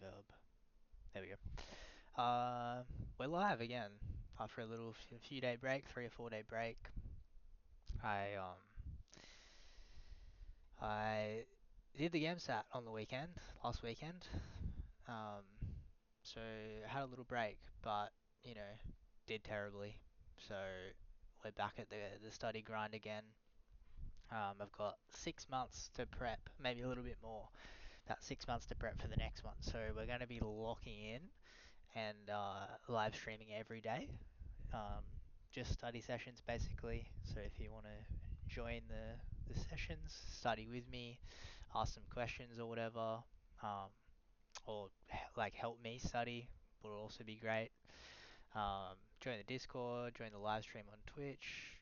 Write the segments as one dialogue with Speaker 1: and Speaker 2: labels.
Speaker 1: reverb. There we go. We're live again after a little few day break, 3 or 4 day break. I um I did the GAMSAT on the weekend, last weekend. Um, so had a little break, but you know, did terribly. So we're back at the study grind again. I've got 6 months to prep, maybe a little bit more. That 6 months to prep for the next one. So we're going to be locking in and live streaming every day. Um, just study sessions basically. So if you want to join the sessions, study with me, ask some questions or whatever, um, or like help me study would also be great. Join the Discord, join the live stream on Twitch,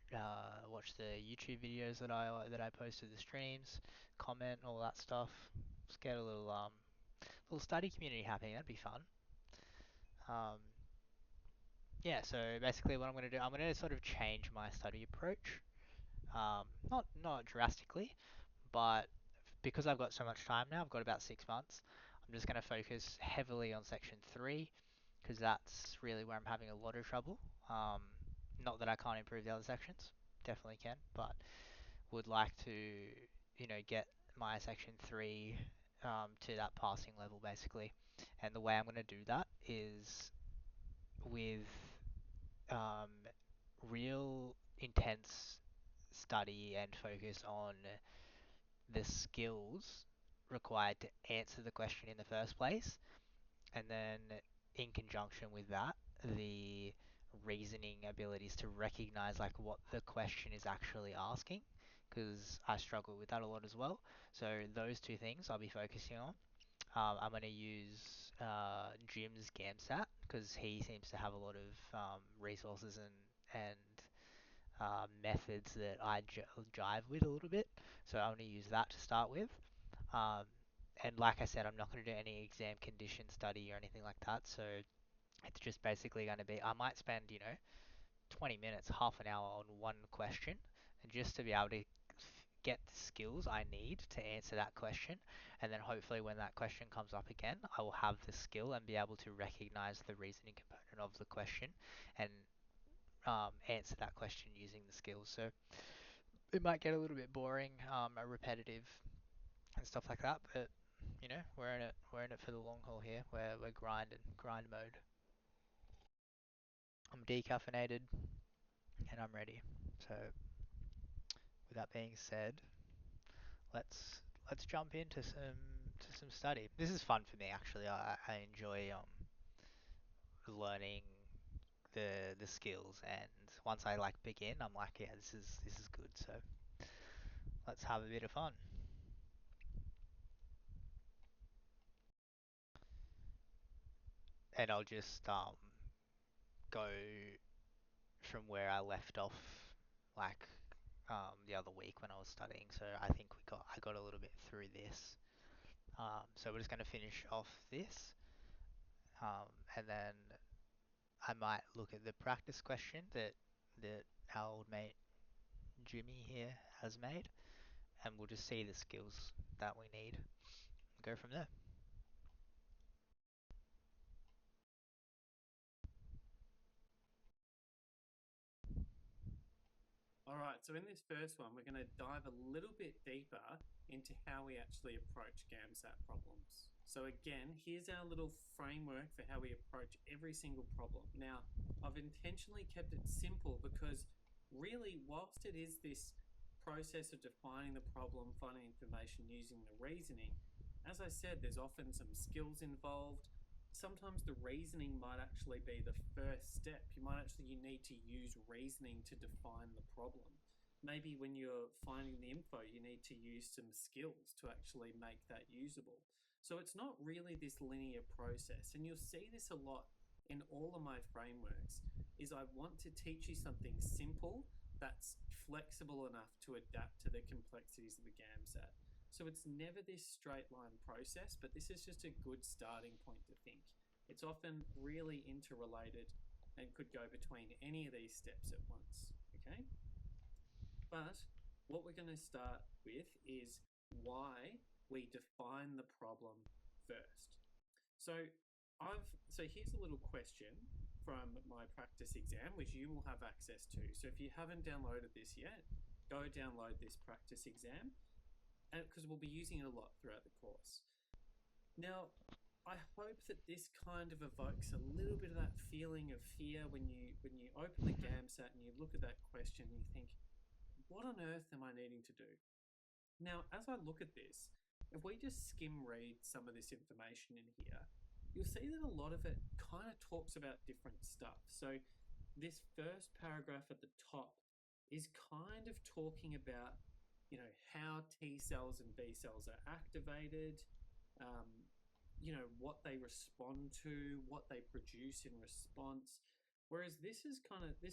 Speaker 1: watch the YouTube videos that I post to the streams, comment all that stuff. Let's get a little study community happening. That'd be fun. Um, yeah. So basically, what I'm going to do, I'm going to sort of change my study approach. Not drastically, but because I've got so much time now, I've got about 6 months. I'm just going to focus heavily on section three because that's really where I'm having a lot of trouble. Um, Not that I can't improve the other sections, definitely can, but would like to, get my section three to that passing level basically. And the way I'm going to do that is with um, real intense study and focus on the skills required to answer the question in the first place, and then in conjunction with that, the reasoning abilities to recognize like what the question is actually asking, because I struggle with that a lot as well. So those two things I'll be focusing on. I'm going to use Jim's GAMSAT because he seems to have a lot of resources and methods that I jive with a little bit. So I'm going to use that to start with. Um, and like I said, I'm not going to do any exam condition study or anything like that. So it's just basically going to be, I might spend, 20 minutes, half an hour on one question, and just to be able to get the skills I need to answer that question. And then hopefully when that question comes up again, I will have the skill and be able to recognize the reasoning component of the question and answer that question using the skills. So it might get a little bit boring, repetitive, and stuff like that. But we're in it. We're in it for the long haul here. We're grinding, grind mode. I'm decaffeinated and I'm ready. So with that being said, let's jump into some study. This is fun for me actually. I enjoy learning the skills, and once I like begin, I'm like, yeah, this is good. So let's have a bit of fun. And I'll just go from where I left off, like the other week when I was studying. So I got a little bit through this. So we're just going to finish off this, and then I might look at the practice question that our old mate Jimmy here has made, and we'll just see the skills that we need and go from there.
Speaker 2: All right, so in this first one, we're going to dive a little bit deeper into how we actually approach GAMSAT problems. So again, here's our little framework for how we approach every single problem. Now, I've intentionally kept it simple because really, whilst it is this process of defining the problem, finding information using the reasoning, as I said, there's often some skills involved. Sometimes the reasoning might actually be the first step. You need to use reasoning to define the problem. Maybe when you're finding the info, you need to use some skills to actually make that usable. So it's not really this linear process. And you'll see this a lot in all of my frameworks is I want to teach you something simple that's flexible enough to adapt to the complexities of the GAMSAT. So it's never this straight line process, but this is just a good starting point to think. It's often really interrelated and could go between any of these steps at once. Okay? But what we're going to start with is why we define the problem first. So here's a little question from my practice exam, which you will have access to. So if you haven't downloaded this yet, go download this practice exam, and because we'll be using it a lot throughout the course. Now, I hope that this kind of evokes a little bit of that feeling of fear when you open the GAMSAT and you look at that question and you think, what on earth am I needing to do? Now, as I look at this, if we just skim read some of this information in here, you'll see that a lot of it kind of talks about different stuff. So this first paragraph at the top is kind of talking about, how T cells and B cells are activated, what they respond to, what they produce in response. Whereas this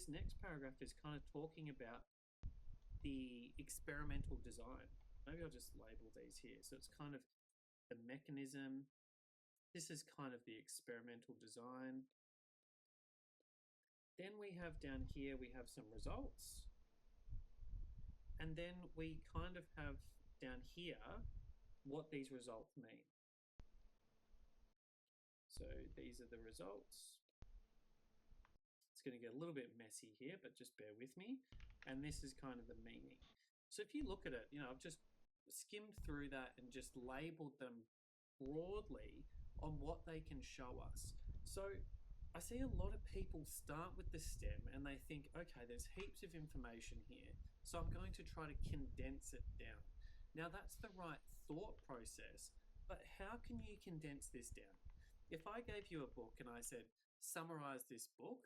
Speaker 2: next paragraph is kind of talking about the experimental design. Maybe I'll just label these here. So it's kind of the mechanism. This is kind of the experimental design. Then we have down here, we have some results. And then we kind of have down here what these results mean. So these are the results. It's going to get a little bit messy here, but just bear with me. And this is kind of the meaning. So if you look at it, I've just skimmed through that and just labeled them broadly on what they can show us. So I see a lot of people start with the STEM and they think, okay, there's heaps of information here, so I'm going to try to condense it down. Now that's the right thought process, but how can you condense this down? If I gave you a book and I said, summarize this book,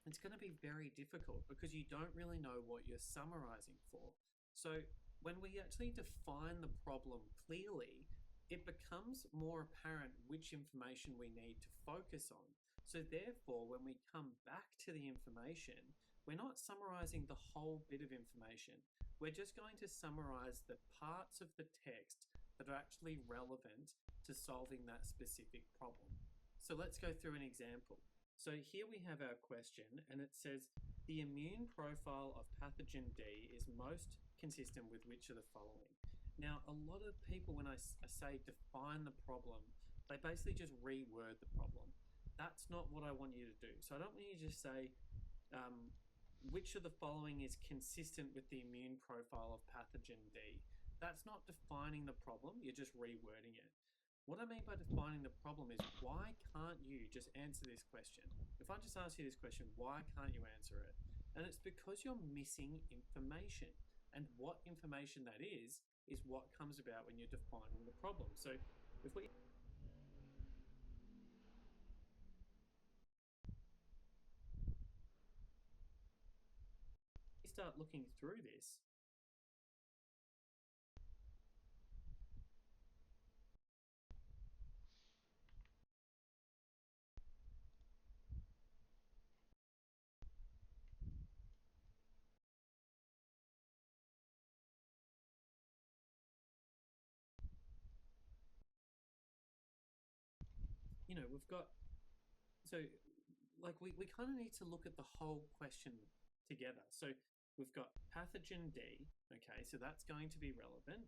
Speaker 2: it's going to be very difficult because you don't really know what you're summarizing for. So when we actually define the problem clearly, it becomes more apparent which information we need to focus on. So therefore, when we come back to the information, we're not summarizing the whole bit of information. We're just going to summarize the parts of the text that are actually relevant to solving that specific problem. So let's go through an example. So here we have our question and it says, the immune profile of pathogen D is most consistent with which of the following? Now, a lot of people, when I say define the problem, they basically just reword the problem. That's not what I want you to do. So I don't want you to just say, which of the following is consistent with the immune profile of pathogen D? That's not defining the problem, you're just rewording it. What I mean by defining the problem is, why can't you just answer this question? If I just ask you this question, why can't you answer it? And it's because you're missing information. And what information that is what comes about when you're defining the problem. So if we start looking through this, we've got, so like we kind of need to look at the whole question together. So we've got pathogen D, okay, so that's going to be relevant.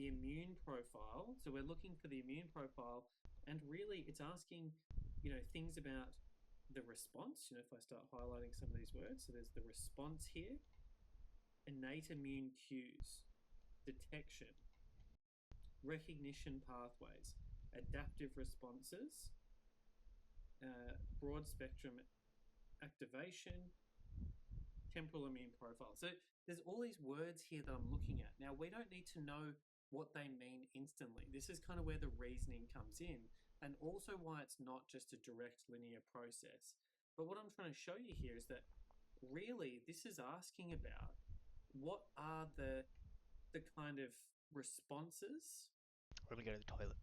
Speaker 2: The immune profile, so we're looking for the immune profile, and really it's asking, things about the response. If I start highlighting some of these words, so there's the response here, innate immune cues, detection, recognition pathways, adaptive responses, broad spectrum activation, temporal immune profile. So there's all these words here that I'm looking at. Now, we don't need to know what they mean instantly. This is kind of where the reasoning comes in, and also why it's not just a direct linear process. But what I'm trying to show you here is that really this is asking about what are the kind of responses.
Speaker 1: Let me go to the toilet.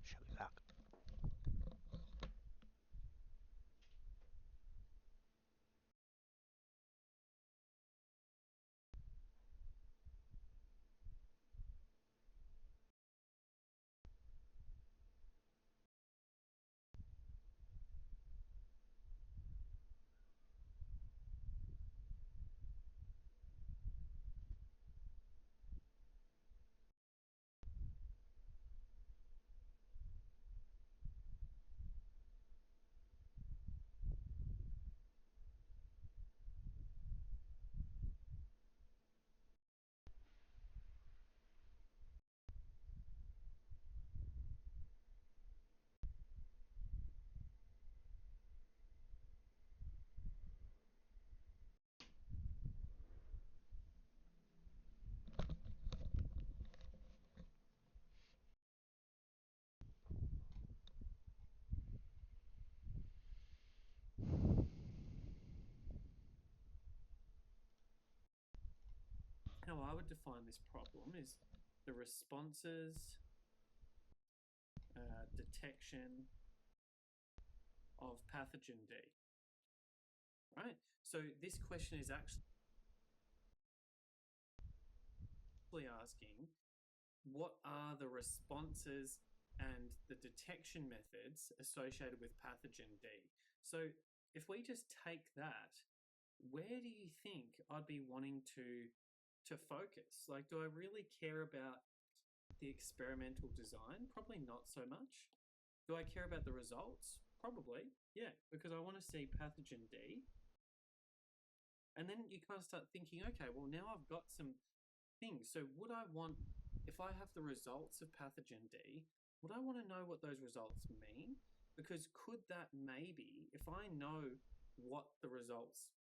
Speaker 1: Shall be back.
Speaker 2: I would define this problem is the responses, detection of pathogen D. Right? So this question is actually asking what are the responses and the detection methods associated with pathogen D. So if we just take that, where do you think I'd be wanting to focus? Like, do I really care about the experimental design? Probably not so much. Do I care about the results? Probably, yeah, because I want to see pathogen D. And then you kind of start thinking, okay, well, now I've got some things. So would I want, if I have the results of pathogen D, would I want to know what those results mean? Because could that maybe, if I know what results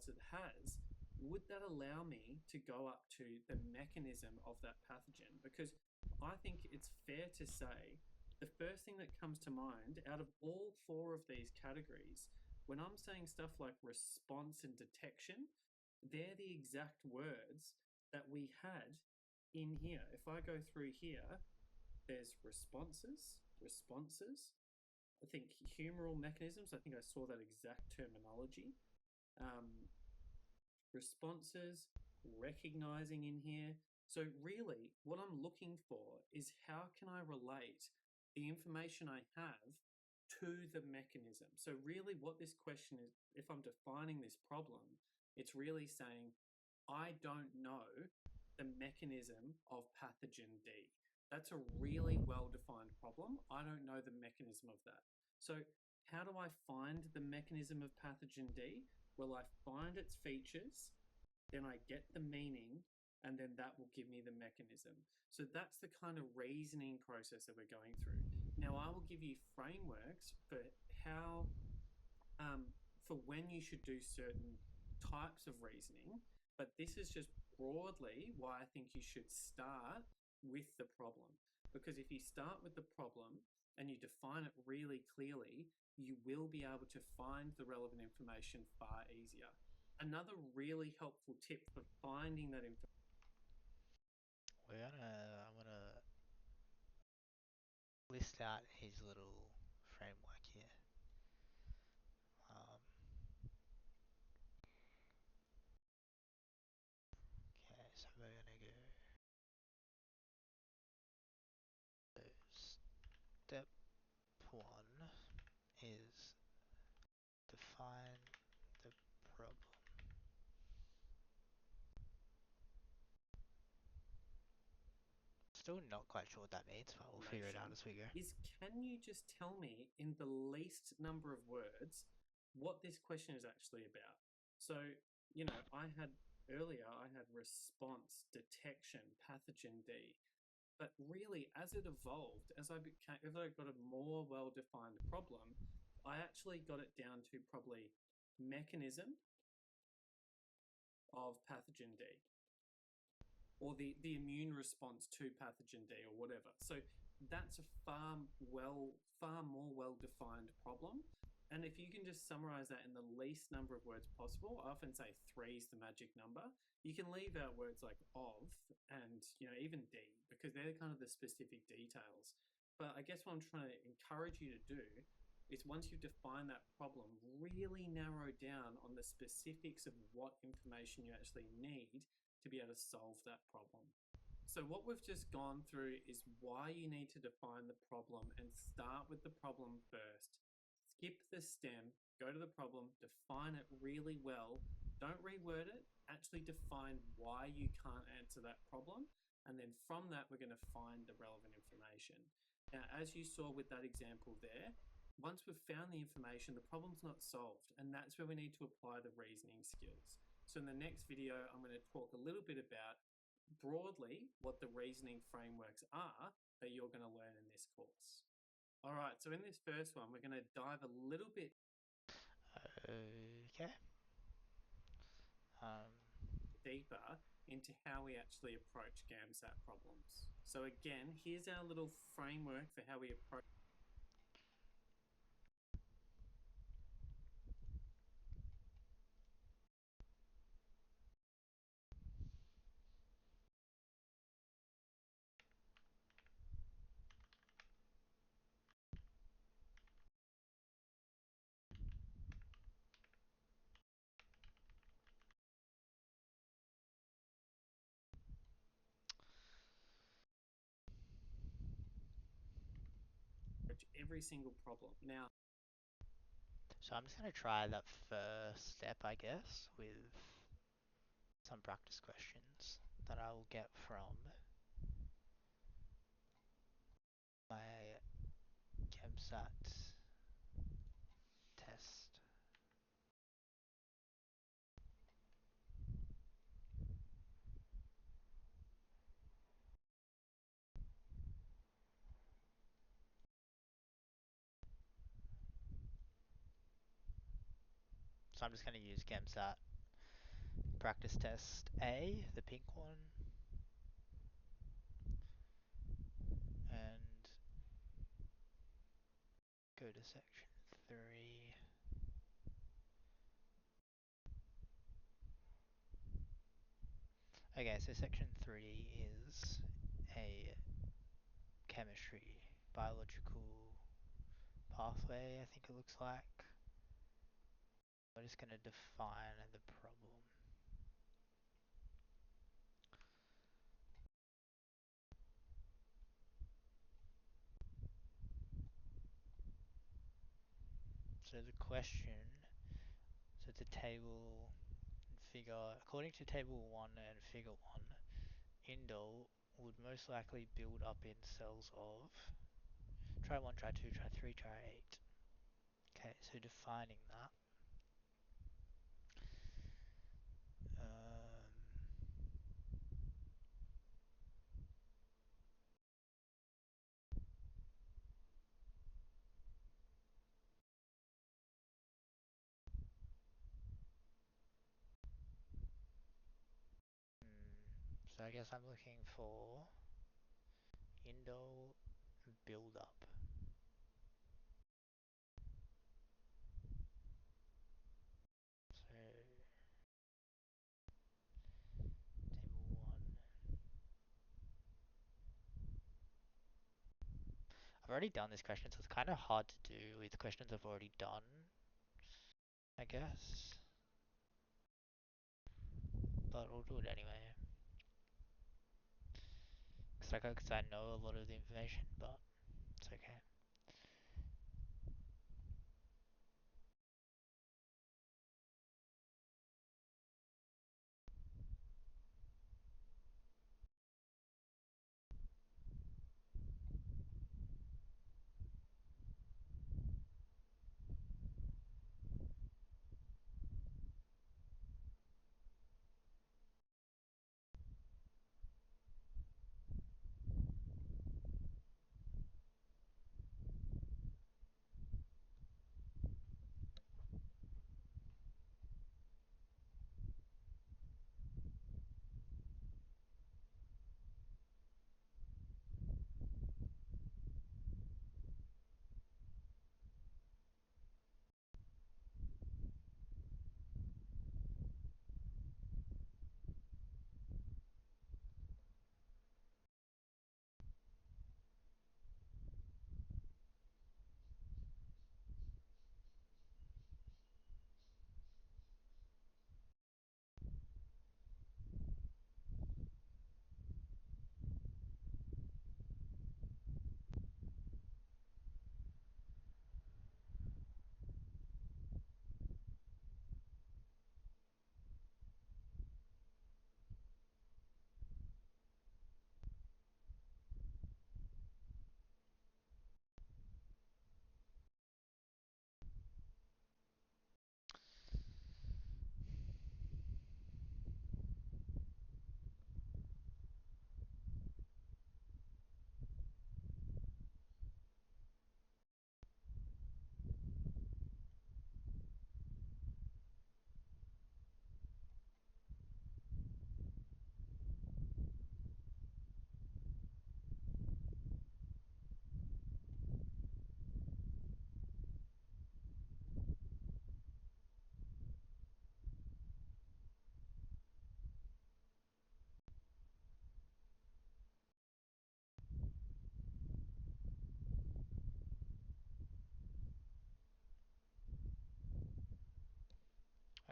Speaker 2: it has, would that allow me to go up to the mechanism of that pathogen? Because I think it's fair to say the first thing that comes to mind out of all four of these categories, when I'm saying stuff like response and detection, they're the exact words that we had in here. If I go through here, there's responses. I think humoral mechanisms. I think I saw that exact terminology. Responses, recognizing in here. So really, what I'm looking for is how can I relate the information I have to the mechanism? So really what this question is, if I'm defining this problem, it's really saying, I don't know the mechanism of pathogen D. That's a really well-defined problem. I don't know the mechanism of that. So how do I find the mechanism of pathogen D? Well, I find its features, then I get the meaning, and then that will give me the mechanism. So that's the kind of reasoning process that we're going through. Now, I will give you frameworks for how, for when you should do certain types of reasoning, but this is just broadly why I think you should start with the problem. Because if you start with the problem and you define it really clearly, you will be able to find the relevant information far easier. Another really helpful tip for finding that information.
Speaker 1: I'm gonna list out his little framework here. Um, okay, so we're gonna go. Step one is define the problem. Still not quite sure what that means, but we'll figure it out as we go.
Speaker 2: Is can you just tell me in the least number of words what this question is actually about? So, I had earlier, I had response, detection, pathogen D. But really, as it evolved, as I got a more well-defined problem, I actually got it down to probably mechanism of pathogen D, or the immune response to pathogen D, or whatever. So that's a far more well-defined problem. And if you can just summarize that in the least number of words possible, I often say 3 is the magic number. You can leave out words like of and even D, because they're kind of the specific details. But I guess what I'm trying to encourage you to do is, once you define that problem, really narrow down on the specifics of what information you actually need to be able to solve that problem. So what we've just gone through is why you need to define the problem and start with the problem first. Skip the stem, go to the problem, define it really well. Don't reword it, actually define why you can't answer that problem. And then from that, we're going to find the relevant information. Now, as you saw with that example there, once we've found the information, the problem's not solved. And that's where we need to apply the reasoning skills. So in the next video, I'm going to talk a little bit about broadly what the reasoning frameworks are that you're going to learn in this course. All right, so in this first one, we're going to dive a little bit
Speaker 1: Okay.
Speaker 2: deeper into how we actually approach GAMSAT problems. So again, here's our little framework for how we approach. every single problem. Now,
Speaker 1: So I'm just going to try that first step, I guess, with some practice questions that I will get from my GAMSAT test. So I'm just going to use GAMSAT practice test A, the pink one, and go to section 3. Okay, so section 3 is a chemistry, biological pathway, I think it looks like. We're just going to define the problem. So the question, so it's a table and figure, according to table 1 and figure 1, indole would most likely build up in cells of, try 1, try 2, try 3, try 8. Okay, so defining that. Um, so I guess I'm looking for indole build up. So table 1. I've already done this question, so it's kind of hard to do with questions I've already done, I guess. But we'll do it anyway. Cause I know a lot of the information, but it's okay.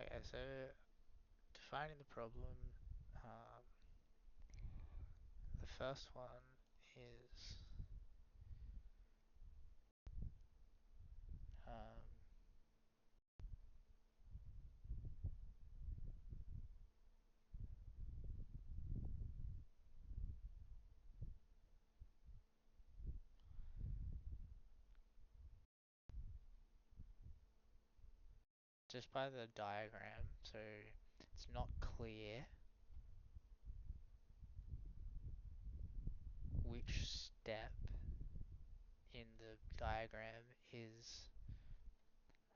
Speaker 1: Okay, so defining the problem. Um, the first one is just by the diagram, so it's not clear which step in the diagram is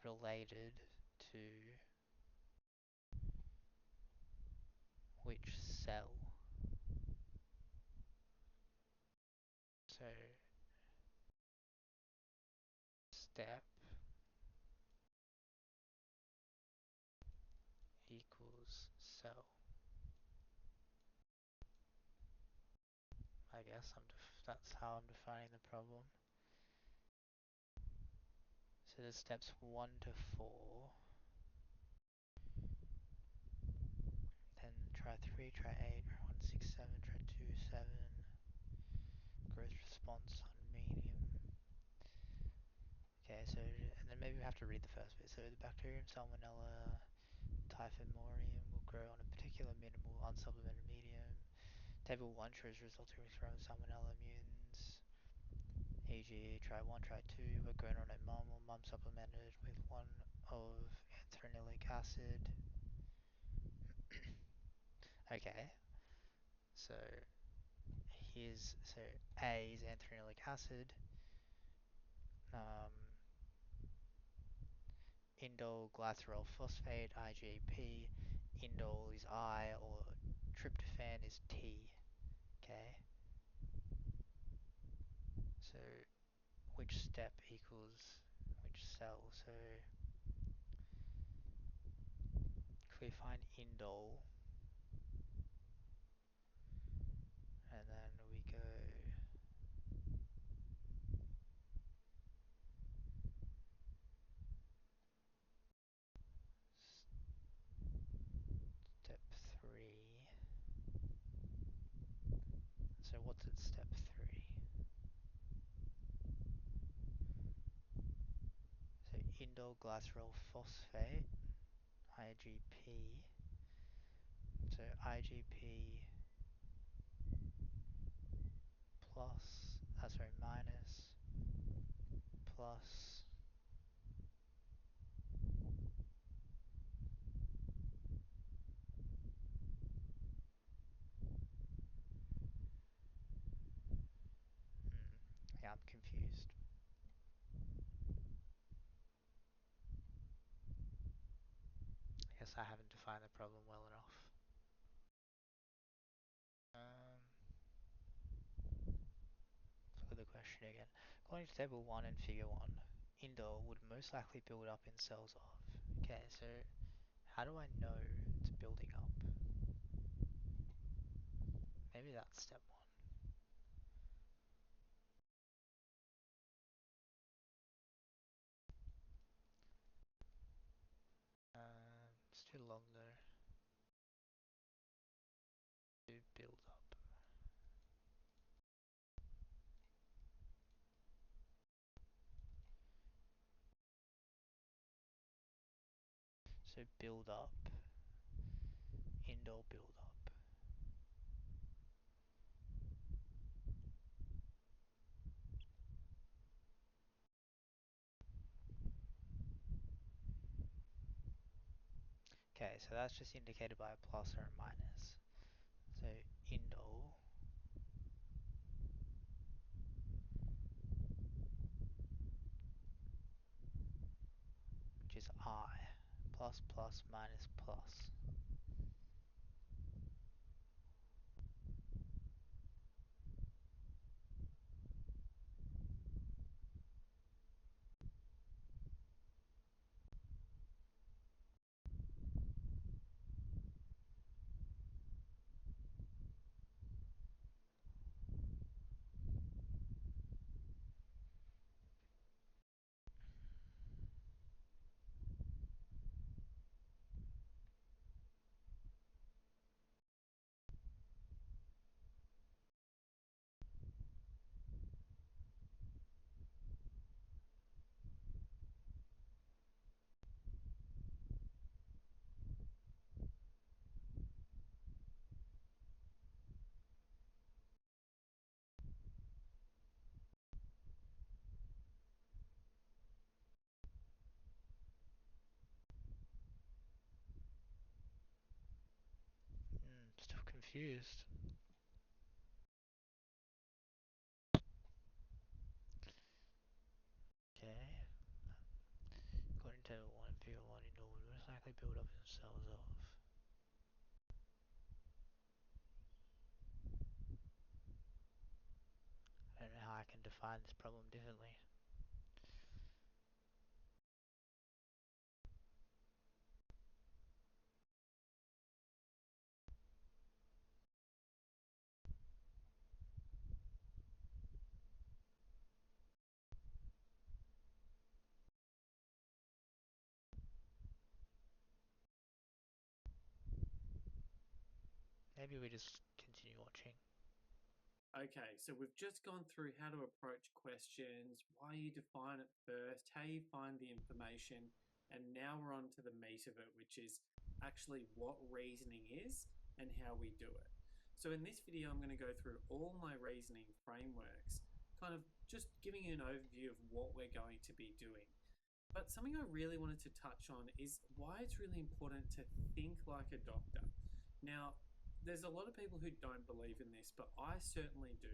Speaker 1: related to which cell. So step equals cell. I guess that's how I'm defining the problem. So there's steps 1 to 4. Then try 3, try 8, try 1, 6, 7, try 2, 7. Growth response on medium. Okay, so, and then maybe we have to read the first bit. So the bacterium Salmonella typhimurium will grow on a particular minimal unsupplemented medium. Table 1 shows resulting from Salmonella mutants. E.g., try 1, try 2 were grown on a mum supplemented with 1 of anthranilic acid. Okay, so so A is anthranilic acid, um, indole glycerol phosphate, IgP, indole is I, or tryptophan is T. Okay, so which step equals which cell? So if we find indole, and then we go step 3. So what's at step 3? So indole glycerol phosphate, IgP. So IgP plus, sorry, minus, plus, yeah, I'm confused. I guess I haven't defined the problem well enough. Um, let's look at the question again. According to table 1 and figure 1, indole would most likely build up in cells of. Okay, so how do I know it's building up? Maybe that's step 1. It's too long though. To build up. So build up, indole build up. Okay, so that's just indicated by a plus or a minus. So indole, which is I, plus plus minus plus. confused. Okay. According to table 1, figure 1, indoor would most likely build up themselves off. I don't know how I can define this problem differently. Maybe we just continue watching.
Speaker 2: Okay, so we've just gone through how to approach questions, why you define it first, how you find the information, and now we're on to the meat of it, which is actually what reasoning is and how we do it. So in this video, I'm going to go through all my reasoning frameworks, kind of just giving you an overview of what we're going to be doing. But something I really wanted to touch on is why it's really important to think like a doctor. Now, there's a lot of people who don't believe in this, but I certainly do.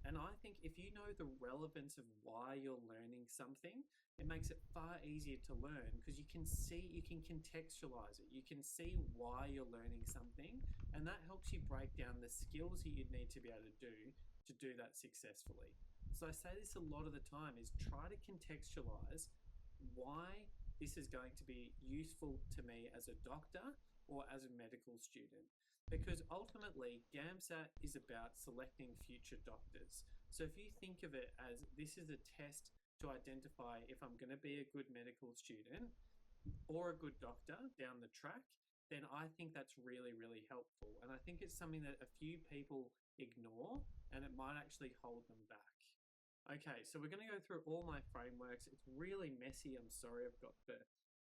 Speaker 2: And I think if you know the relevance of why you're learning something, it makes it far easier to learn because you can see, you can contextualize it. You can see why you're learning something, and that helps you break down the skills that you'd need to be able to do that successfully. So I say this a lot of the time is try to contextualize why this is going to be useful to me as a doctor or as a medical student. Because ultimately, GAMSAT is about selecting future doctors. So if you think of it as this is a test to identify if I'm going to be a good medical student or a good doctor down the track, then I think that's really, really helpful. And I think it's something that a few people ignore and it might actually hold them back. Okay, so we're going to go through all my frameworks. It's really messy. I'm sorry, I've got the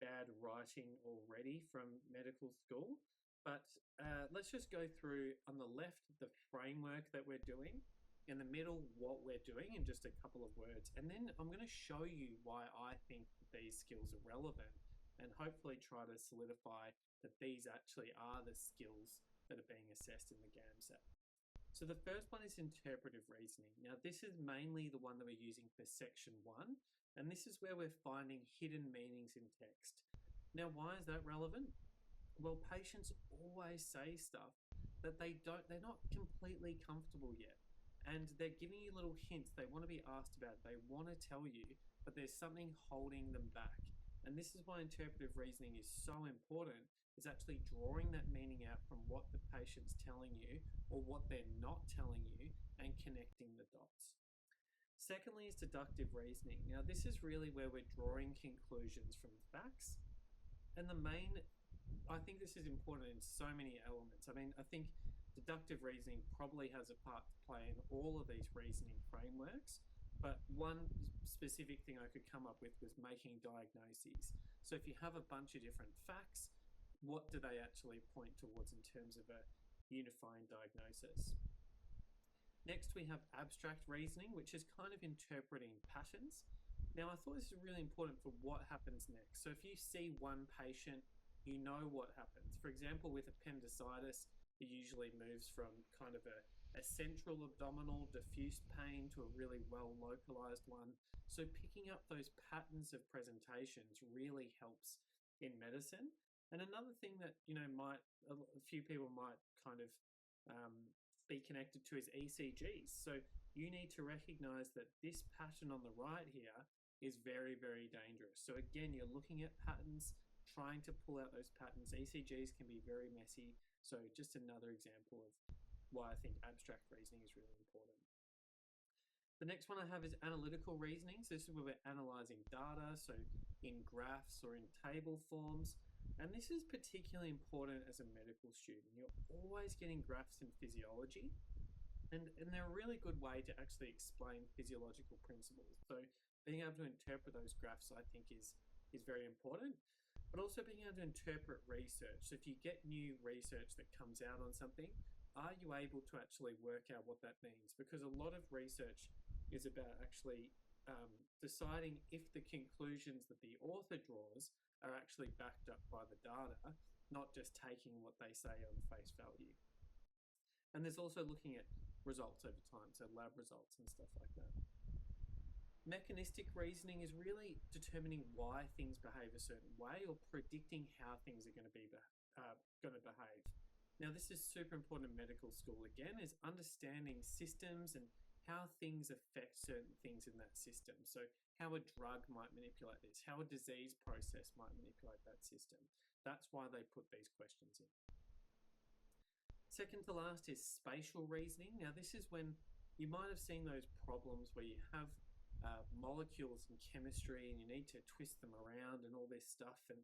Speaker 2: bad writing already from medical school. But let's just go through on the left the framework that we're doing, in the middle what we're doing in just a couple of words, and then I'm going to show you why I think these skills are relevant and hopefully try to solidify that these actually are the skills that are being assessed in the GAMSAT. So the first one is interpretive reasoning. Now this is mainly the one that we're using for section 1, and this is where we're finding hidden meanings in text. Now why is that relevant? Well, patients always say stuff that they're not completely comfortable yet. And they're giving you little hints. They want to be asked about it. They want to tell you, but there's something holding them back. And this is why interpretive reasoning is so important, is actually drawing that meaning out from what the patient's telling you or what they're not telling you and connecting the dots. Secondly is deductive reasoning. Now, this is really where we're drawing conclusions from facts. And I think this is important in so many elements. I mean, I think deductive reasoning probably has a part to play in all of these reasoning frameworks. But one specific thing I could come up with was making diagnoses. So if you have a bunch of different facts, what do they actually point towards in terms of a unifying diagnosis? Next, we have abstract reasoning, which is kind of interpreting patterns. Now, I thought this is really important for what happens next. So if you see one patient, you know what happens. For example, with appendicitis, it usually moves from kind of a central abdominal diffuse pain to a really well localized one. So picking up those patterns of presentations really helps in medicine. And another thing that a few people might kind of be connected to is ECGs. So you need to recognize that this pattern on the right here is very, very dangerous. So again, you're looking at patterns, trying to pull out those patterns. ECGs can be very messy. So just another example of why I think abstract reasoning is really important. The next one I have is analytical reasoning. So this is where we're analyzing data, so in graphs or in table forms. And this is particularly important as a medical student. You're always getting graphs in physiology, and they're a really good way to actually explain physiological principles. So being able to interpret those graphs, I think, is very important. But also being able to interpret research. So if you get new research that comes out on something, are you able to actually work out what that means? Because a lot of research is about actually deciding if the conclusions that the author draws are actually backed up by the data, not just taking what they say on face value. And there's also looking at results over time, so lab results and stuff like that. Mechanistic reasoning is really determining why things behave a certain way or predicting how things are going to behave. Now, this is super important in medical school again, is understanding systems and how things affect certain things in that system. So, how a drug might manipulate this, how a disease process might manipulate that system. That's why they put these questions in. Second to last is spatial reasoning. Now, this is when you might have seen those problems where you have molecules in chemistry and you need to twist them around and all this stuff. And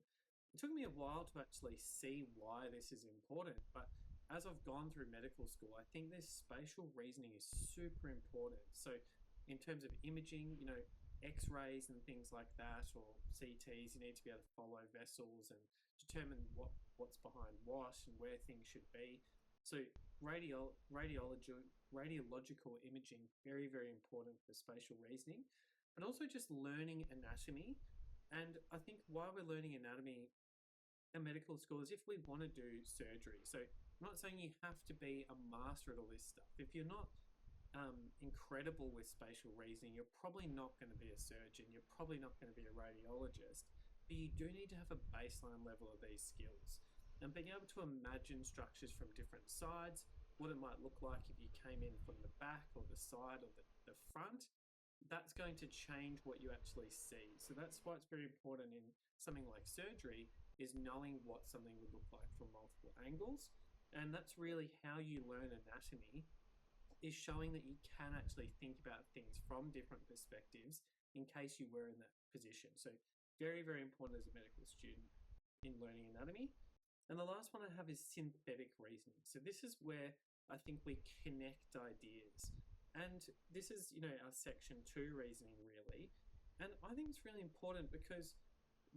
Speaker 2: it took me a while to actually see why this is important. But as I've gone through medical school, I think this spatial reasoning is super important. So, in terms of imaging, X-rays and things like that, or CTs, you need to be able to follow vessels and determine what's behind what and where things should be. So radiological imaging, very, very important for spatial reasoning, but also just learning anatomy. And I think why we're learning anatomy in medical school is if we want to do surgery. So I'm not saying you have to be a master at all this stuff. If you're not incredible with spatial reasoning, you're probably not going to be a surgeon. You're probably not going to be a radiologist. But you do need to have a baseline level of these skills. And being able to imagine structures from different sides, what it might look like if you came in from the back or the side or the front, that's going to change what you actually see. So that's why it's very important in something like surgery, is knowing what something would look like from multiple angles. And that's really how you learn anatomy, is showing that you can actually think about things from different perspectives in case you were in that position. So very, very important as a medical student in learning anatomy. And the last one I have is synthetic reasoning. So this is where I think we connect ideas. And this is, our section 2 reasoning really. And I think it's really important because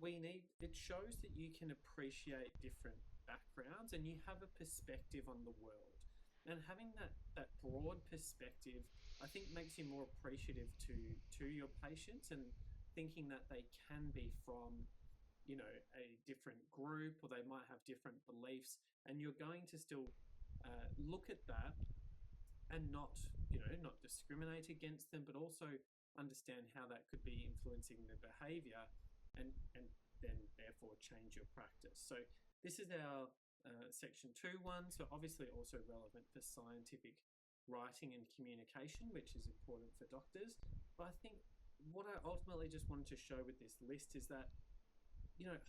Speaker 2: it shows that you can appreciate different backgrounds and you have a perspective on the world. And having that broad perspective, I think, makes you more appreciative to your patients, and thinking that they can be from a different group, or they might have different beliefs, and you're going to still look at that and not discriminate against them, but also understand how that could be influencing their behavior, and then therefore change your practice. So this is our section 2 one. So obviously also relevant for scientific writing and communication, which is important for doctors. But I think what I ultimately just wanted to show with this list is that,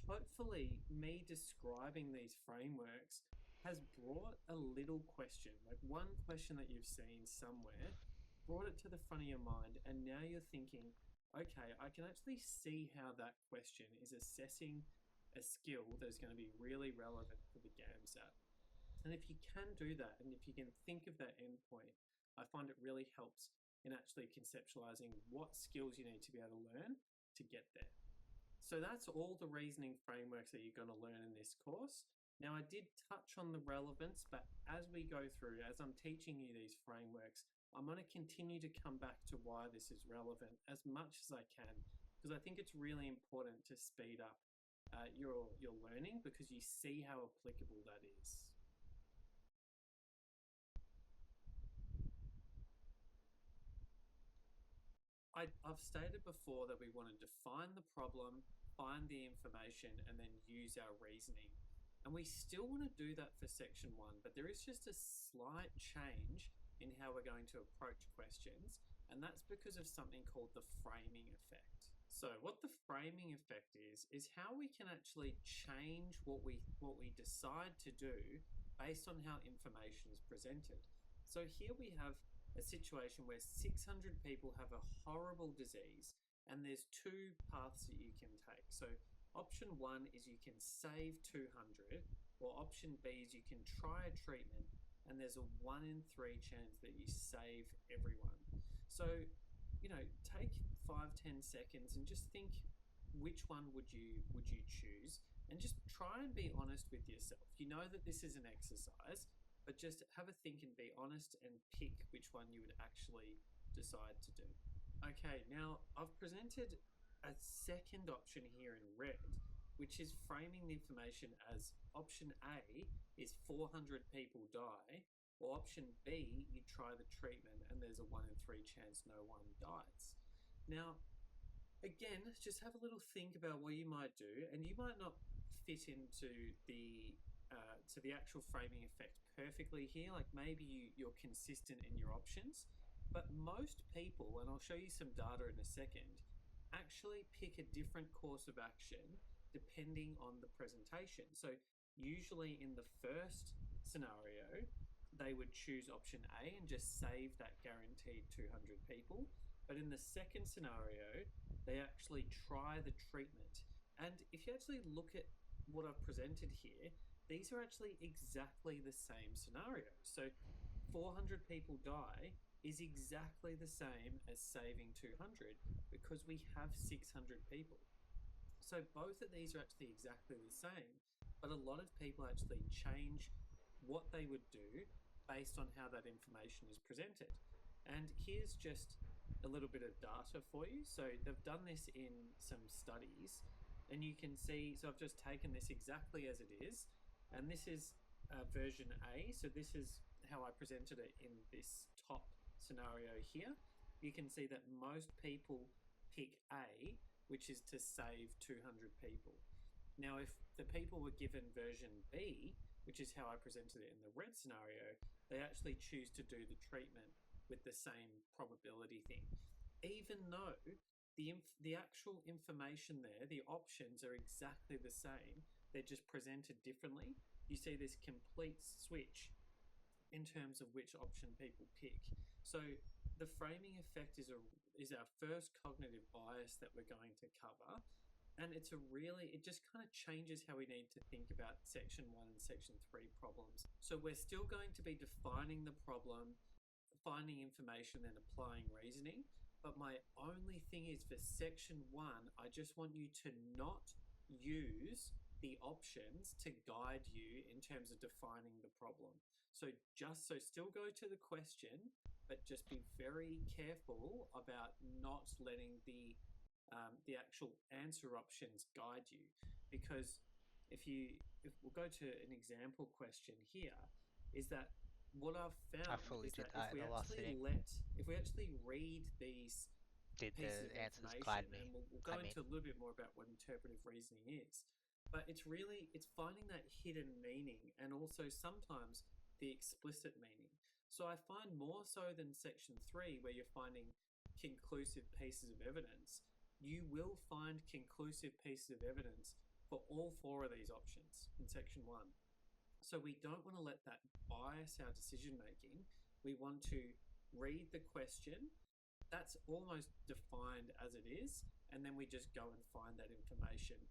Speaker 2: hopefully me describing these frameworks has brought a little question, like one question that you've seen somewhere, brought it to the front of your mind, and now you're thinking, okay, I can actually see how that question is assessing a skill that is going to be really relevant for the GAMSAT. And if you can do that, and if you can think of that endpoint, I find it really helps in actually conceptualizing what skills you need to be able to learn to get there. So that's all the reasoning frameworks that you're going to learn in this course. Now, I did touch on the relevance, but as we go through, as I'm teaching you these frameworks, I'm going to continue to come back to why this is relevant as much as I can, because I think it's really important to speed up your learning, because you see how applicable that is. I've stated before that we want to define the problem, find the information, and then use our reasoning. And we still want to do that for section 1, but there is just a slight change in how we're going to approach questions, and that's because of something called the framing effect. So what the framing effect is how we can actually change what we decide to do based on how information is presented. So here we have a situation where 600 people have a horrible disease, and there's 2 paths that you can take. So option 1 is you can save 200, or option B is you can try a treatment and there's a 1 in 3 chance that you save everyone. So, take 5-10 seconds and just think, which one would you choose, and just try and be honest with yourself. You know that this is an exercise, but just have a think and be honest and pick which one you would actually decide to do. Okay, now I've presented a second option here in red, which is framing the information as option A is 400 people die, Or option B, you try the treatment and there's a 1 in 3 chance no one dies. Now, again, just have a little think about what you might do, and you might not fit into the actual framing effect perfectly here. Like maybe you're consistent in your options, but most people, and I'll show you some data in a second, actually pick a different course of action depending on the presentation. So usually in the first scenario, they would choose option A and just save that guaranteed 200 people. But in the second scenario, they actually try the treatment. And if you actually look at what I've presented here, these are actually exactly the same scenario. So 400 people die is exactly the same as saving 200 because we have 600 people. So both of these are actually exactly the same, but a lot of people actually change what they would do based on how that information is presented. And here's just a little bit of data for you. So they've done this in some studies, and you can see, so I've just taken this exactly as it is, and this is version A. So this is how I presented it in this top scenario here. You can see that most people pick A, which is to save 200 people. Now, if the people were given version B, which is how I presented it in the red scenario, they actually choose to do the treatment with the same probability thing. Even though the actual information there, the options are exactly the same, they're just presented differently. You see this complete switch in terms of which option people pick. So the framing effect is our first cognitive bias that we're going to cover. And it just kind of changes how we need to think about section 1 and section 3 problems. So we're still going to be defining the problem, finding information, and applying reasoning. But my only thing is for section 1, I just want you to not use the options to guide you in terms of defining the problem. So still go to the question, but just be very careful about not letting the actual answer options guide you, because if we'll go to an example question here, is that what I've
Speaker 1: I
Speaker 2: found
Speaker 1: fully
Speaker 2: is
Speaker 1: did
Speaker 2: that
Speaker 1: that in the last sitting.
Speaker 2: if we actually read these
Speaker 1: Did
Speaker 2: pieces
Speaker 1: the
Speaker 2: of
Speaker 1: answers
Speaker 2: information,
Speaker 1: guide me?
Speaker 2: and we'll
Speaker 1: I
Speaker 2: go
Speaker 1: mean,
Speaker 2: into a little bit more about what interpretive reasoning is, but it's finding that hidden meaning and also sometimes the explicit meaning. So I find more so than section 3, where you're finding conclusive pieces of evidence, you will find conclusive pieces of evidence for all four of these options in section 1. So we don't want to let that bias our decision making. We want to read the question, that's almost defined as it is, and then we just go and find that information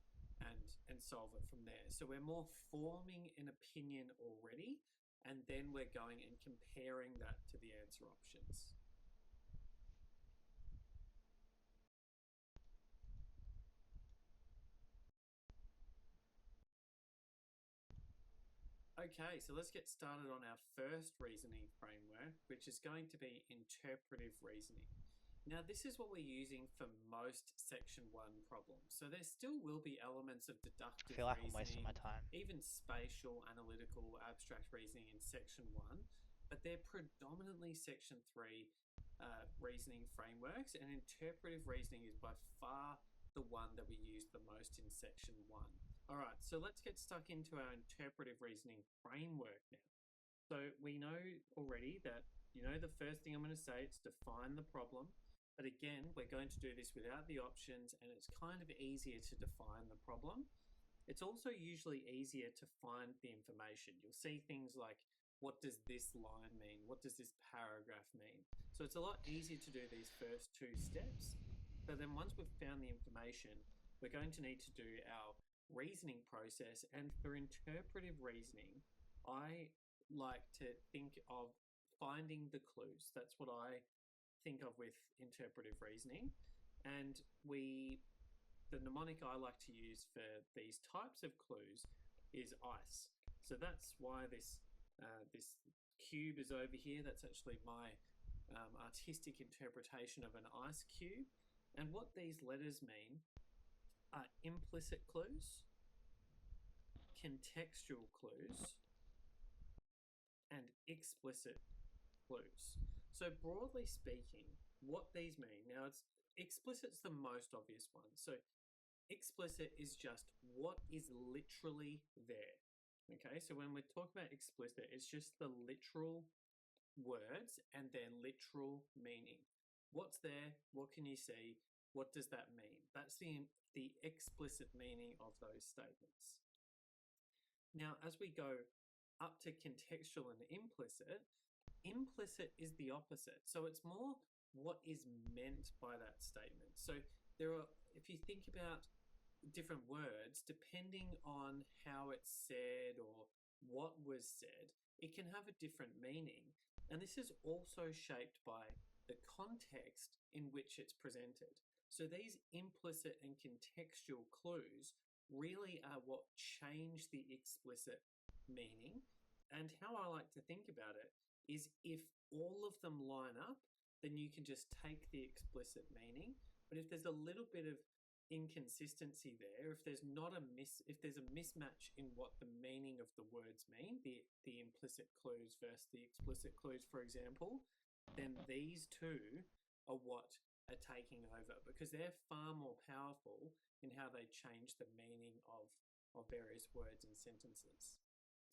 Speaker 2: and solve it from there. So we're more forming an opinion already, and then we're going and comparing that to the answer options. Okay, so let's get started on our first reasoning framework, which is going to be interpretive reasoning. Now, this is what we're using for most Section 1 problems. So there still will be elements of
Speaker 1: I
Speaker 2: deductive
Speaker 1: feel like I'm wasting my
Speaker 2: reasoning,
Speaker 1: time.
Speaker 2: even spatial, analytical, abstract reasoning in Section 1, but they're predominantly Section 3 reasoning frameworks, and interpretive reasoning is by far the one that we use the most in Section 1. All right, so let's get stuck into our interpretive reasoning framework now. So we know already that, the first thing I'm going to say is define the problem. But again, we're going to do this without the options, and it's kind of easier to define the problem. It's also usually easier to find the information. You'll see things like, what does this line mean? What does this paragraph mean? So it's a lot easier to do these first two steps. But then once we've found the information, we're going to need to do our reasoning process. And for interpretive reasoning, I like to think of finding the clues. That's what I think of with interpretive reasoning. And the mnemonic I like to use for these types of clues is ice. So that's why this cube is over here. That's actually my artistic interpretation of an ice cube. And what these letters mean are implicit clues, contextual clues, and explicit clues. So broadly speaking, what these mean, now it's explicit's the most obvious one. So explicit is just what is literally there. Okay, so when we're talking about explicit, it's just the literal words and their literal meaning. What's there? What can you see? What does that mean? That's the explicit meaning of those statements. Now, as we go up to contextual and implicit, implicit is the opposite. So it's more what is meant by that statement. So there are, if you think about different words, depending on how it's said or what was said, it can have a different meaning. And this is also shaped by the context in which it's presented. So these implicit and contextual clues really are what change the explicit meaning. And how I like to think about it is if all of them line up, then you can just take the explicit meaning. But if there's a little bit of inconsistency there, if there's a mismatch in what the meaning of the words mean, the implicit clues versus the explicit clues, for example, then these two are what are taking over because they're far more powerful in how they change the meaning of various words and sentences.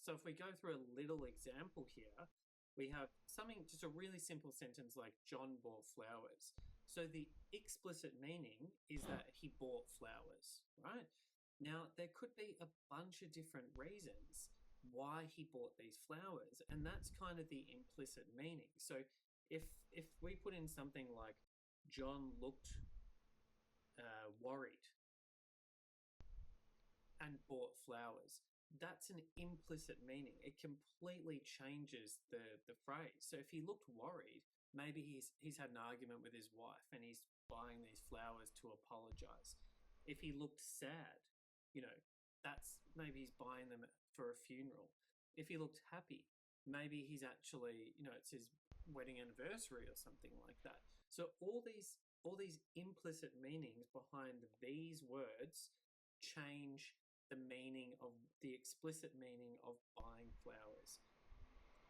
Speaker 2: So if we go through a little example here, we have something, just a really simple sentence like John bought flowers. So the explicit meaning is that he bought flowers, right? Now, there could be a bunch of different reasons why he bought these flowers, and that's kind of the implicit meaning. So if we put in something like John looked worried and bought flowers, that's an implicit meaning. It completely changes the phrase. So if he looked worried, maybe he's had an argument with his wife and he's buying these flowers to apologize. If he looked sad, you know, that's maybe he's buying them for a funeral. If he looked happy, maybe he's actually, it's his wedding anniversary or something like that. So all these implicit meanings behind these words change the meaning of the explicit meaning of buying flowers.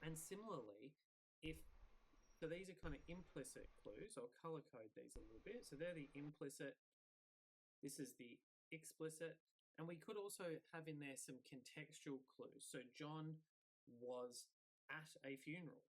Speaker 2: And similarly, so these are kind of implicit clues. I'll color code these a little bit. So they're the implicit. This is the explicit. And we could also have in there some contextual clues. So John was at a funeral,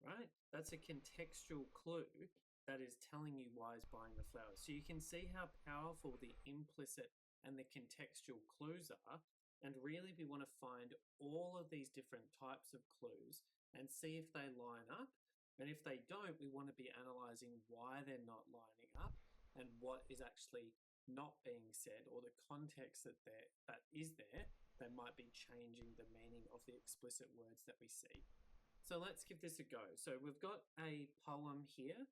Speaker 2: right? That's a contextual clue that is telling you why he's buying the flowers. So you can see how powerful the implicit and the contextual clues are. And really, we want to find all of these different types of clues and see if they line up. And if they don't, we want to be analyzing why they're not lining up and what is actually not being said, or the context that is there that might be changing the meaning of the explicit words that we see. So let's give this a go. So we've got a poem here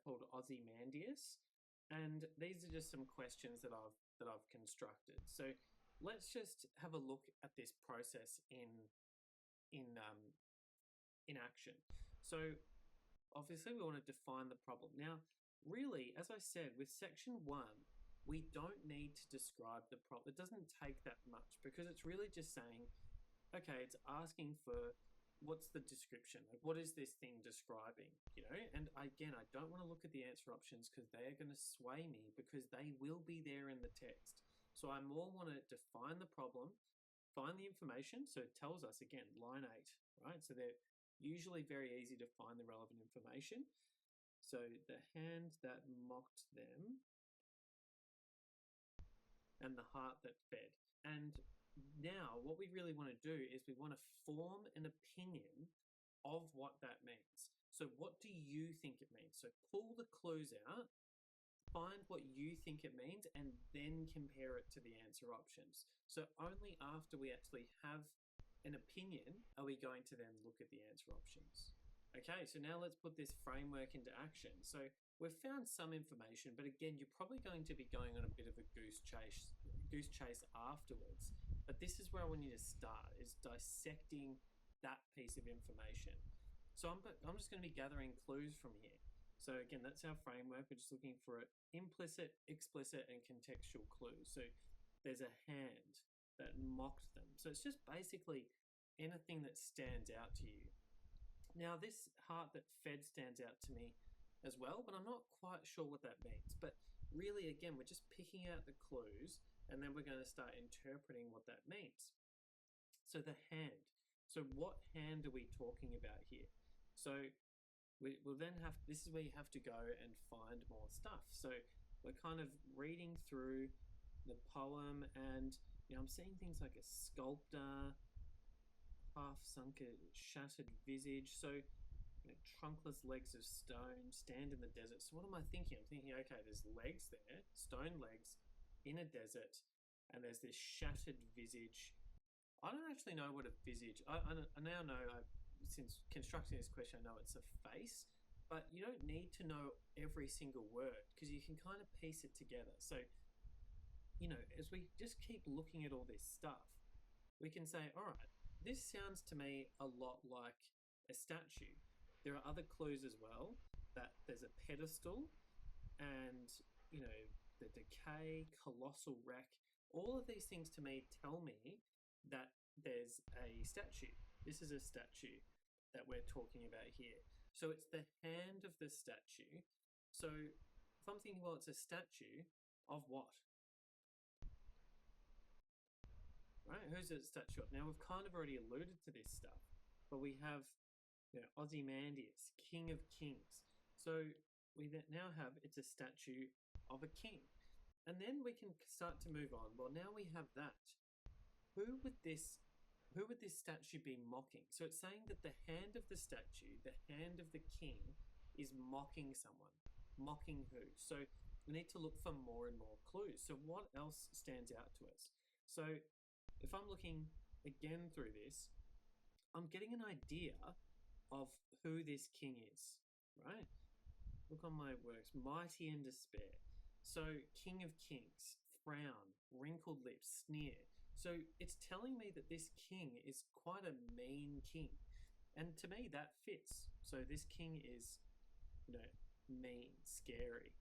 Speaker 2: called Ozymandias, and these are just some questions that I've constructed. So let's just have a look at this process in action. So obviously we want to define the problem. Now, really, as I said, with section 1, we don't need to describe the problem. It doesn't take that much because it's really just saying, okay, it's asking for what's the description? Like, what is this thing describing? And again, I don't want to look at the answer options because they are going to sway me because they will be there in the text. So I more want to define the problem, find the information. So it tells us again, line 8, right? So they're usually very easy to find the relevant information. So the hand that mocked them and the heart that fed. And now what we really want to do is we want to form an opinion of what that means. So what do you think it means? So pull the clues out, find what you think it means, and then compare it to the answer options. So only after we actually have an opinion are we going to then look at the answer options. Okay, so now let's put this framework into action. So we've found some information, but again, you're probably going to be going on a bit of a goose chase afterwards. But this is where I want you to start, is dissecting that piece of information. So I'm just going to be gathering clues from here. So again, that's our framework. We're just looking for implicit, explicit, and contextual clues. So there's a hand that mocked them. So it's just basically anything that stands out to you. Now, this heart that fed stands out to me as well, but I'm not quite sure what that means. But really, again, we're just picking out the clues and then we're going to start interpreting what that means. So, the hand. So, what hand are we talking about here? So, we'll then have, this is where you have to go and find more stuff. So, we're kind of reading through the poem, and I'm seeing things like a sculptor, half sunken, shattered visage. So, trunkless legs of stone stand in the desert. So, what am I thinking? I'm thinking, okay, there's legs there, stone legs in a desert, and there's this shattered visage. I don't actually know what a visage. I now know. Since constructing this question, I know it's a face, but you don't need to know every single word because you can kind of piece it together. So, as we just keep looking at all this stuff, we can say, all right, this sounds to me a lot like a statue. There are other clues as well, that there's a pedestal and, the decay, colossal wreck. All of these things to me tell me that there's a statue. This is a statue that we're talking about here. So it's the hand of the statue. So if I'm thinking, well, it's a statue of what? Right? Who's a statue of? Now, we've kind of already alluded to this stuff, but we have, Ozymandias, King of Kings. So we now have, it's a statue of a king. And then we can start to move on. Well, now we have that. Who would this statue be mocking? So it's saying that the hand of the statue, the hand of the king, is mocking someone. Mocking who? So we need to look for more and more clues. So what else stands out to us? So if I'm looking again through this, I'm getting an idea of who this king is, right? Look on my works, mighty in despair. So, King of Kings, frown, wrinkled lips, sneer. So, it's telling me that this king is quite a mean king. And to me, that fits. So, this king is, mean, scary,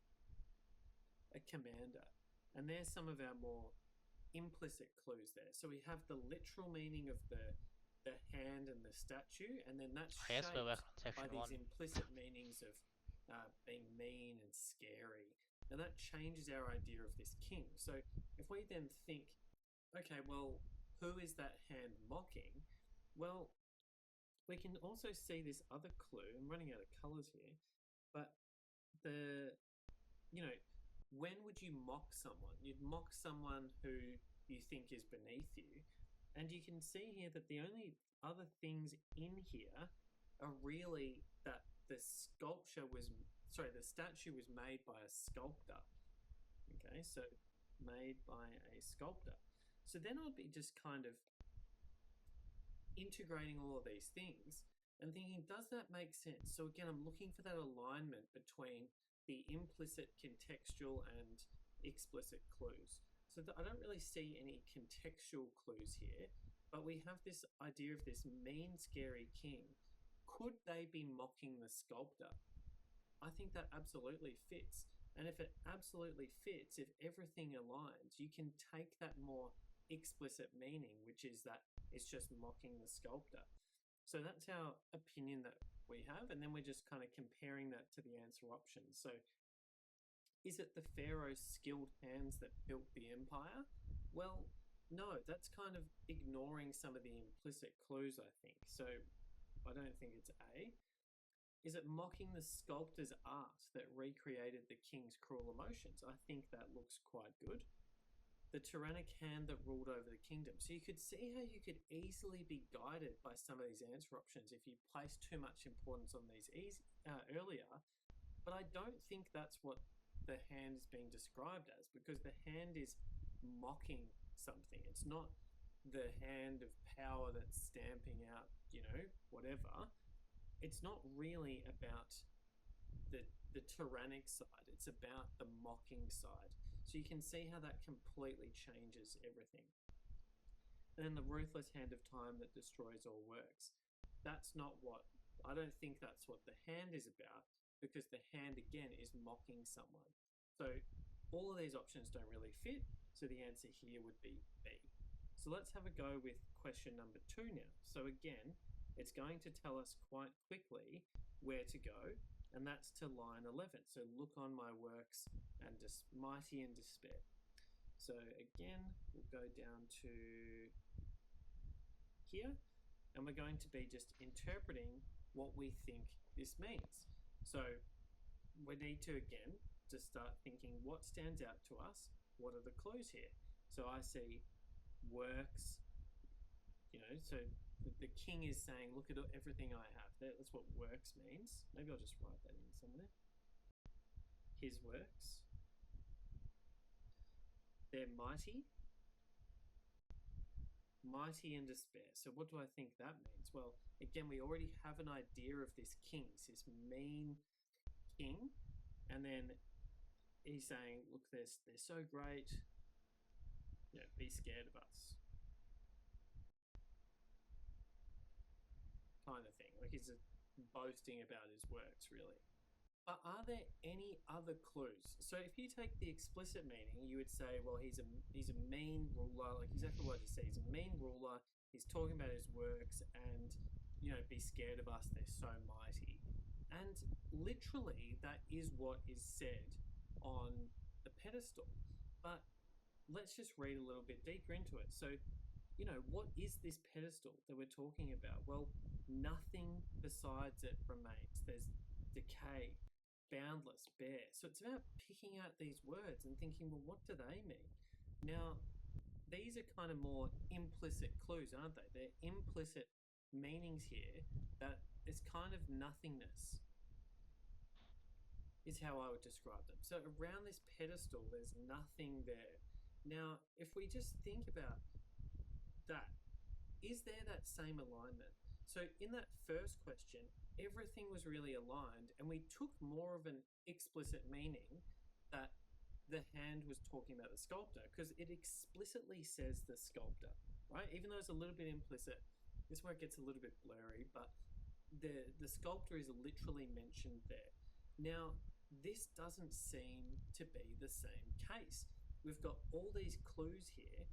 Speaker 2: a commander. And there's some of our more implicit clues there. So, we have the literal meaning of the hand and the statue, and then that's
Speaker 1: I guess we're
Speaker 2: shaped
Speaker 1: working on
Speaker 2: by
Speaker 1: section
Speaker 2: these
Speaker 1: 1.
Speaker 2: implicit meanings of being mean and scary. And that changes our idea of this king. So if we then think, okay, well, who is that hand mocking? Well, we can also see this other clue. I'm running out of colors here, but when would you mock someone? You'd mock someone who you think is beneath you. And you can see here that the only other things in here are really that the statue was made by a sculptor. Okay, so made by a sculptor. So then I'd be just kind of integrating all of these things and thinking, does that make sense? So again, I'm looking for that alignment between the implicit, contextual, and explicit clues. So I don't really see any contextual clues here, but we have this idea of this mean, scary king. Could they be mocking the sculptor? I think that absolutely fits. And if it absolutely fits, if everything aligns, you can take that more explicit meaning, which is that it's just mocking the sculptor. So that's our opinion that we have. And then we're just kind of comparing that to the answer options. So is it the pharaoh's skilled hands that built the empire? Well, no, that's kind of ignoring some of the implicit clues, I think. So I don't think it's A. Is it mocking the sculptor's art that recreated the king's cruel emotions? I think that looks quite good. The tyrannic hand that ruled over the kingdom. So you could see how you could easily be guided by some of these answer options if you place too much importance on these earlier. But I don't think that's what the hand is being described as, because the hand is mocking something. It's not the hand of power that's stamping out, whatever. It's not really about the tyrannic side. It's about the mocking side. So you can see how that completely changes everything. And then the ruthless hand of time that destroys all works. I don't think that's what the hand is about, because the hand, again, is mocking someone. So all of these options don't really fit. So the answer here would be B. So let's have a go with question number 2 now. So again, it's going to tell us quite quickly where to go, and that's to line 11. So look on my works and mighty in despair. So again, we'll go down to here, and we're going to be just interpreting what we think this means. So we need to, again, to start thinking what stands out to us. What are the clues here? So I see works, so the king is saying, look at everything I have. That's what works means. Maybe I'll just write that in somewhere. His works. They're mighty. Mighty in despair. So what do I think that means? Well, again, we already have an idea of this king, this mean king. And then he's saying, look, they're so great. Be scared of us. Kind of thing. Like he's boasting about his works, really. But are there any other clues? So if you take the explicit meaning, you would say, well, he's a mean ruler, like exactly what I just said. He's a mean ruler. He's talking about his works, and be scared of us. They're so mighty. And literally, that is what is said on the pedestal. But let's just read a little bit deeper into it. So, what is this pedestal that we're talking about? Well, nothing besides it remains. There's decay, boundless, bare. So it's about picking out these words and thinking, well, what do they mean? Now, these are kind of more implicit clues, aren't they? They're implicit meanings here that it's kind of nothingness, is how I would describe them. So around this pedestal, there's nothing there. Now, if we just think about that, is there that same alignment? So in that first question, everything was really aligned, and we took more of an explicit meaning that the hand was talking about the sculptor, because it explicitly says the sculptor, right? Even though it's a little bit implicit, this is where it gets a little bit blurry, but the sculptor is literally mentioned there. Now, this doesn't seem to be the same case. We've got all these clues here,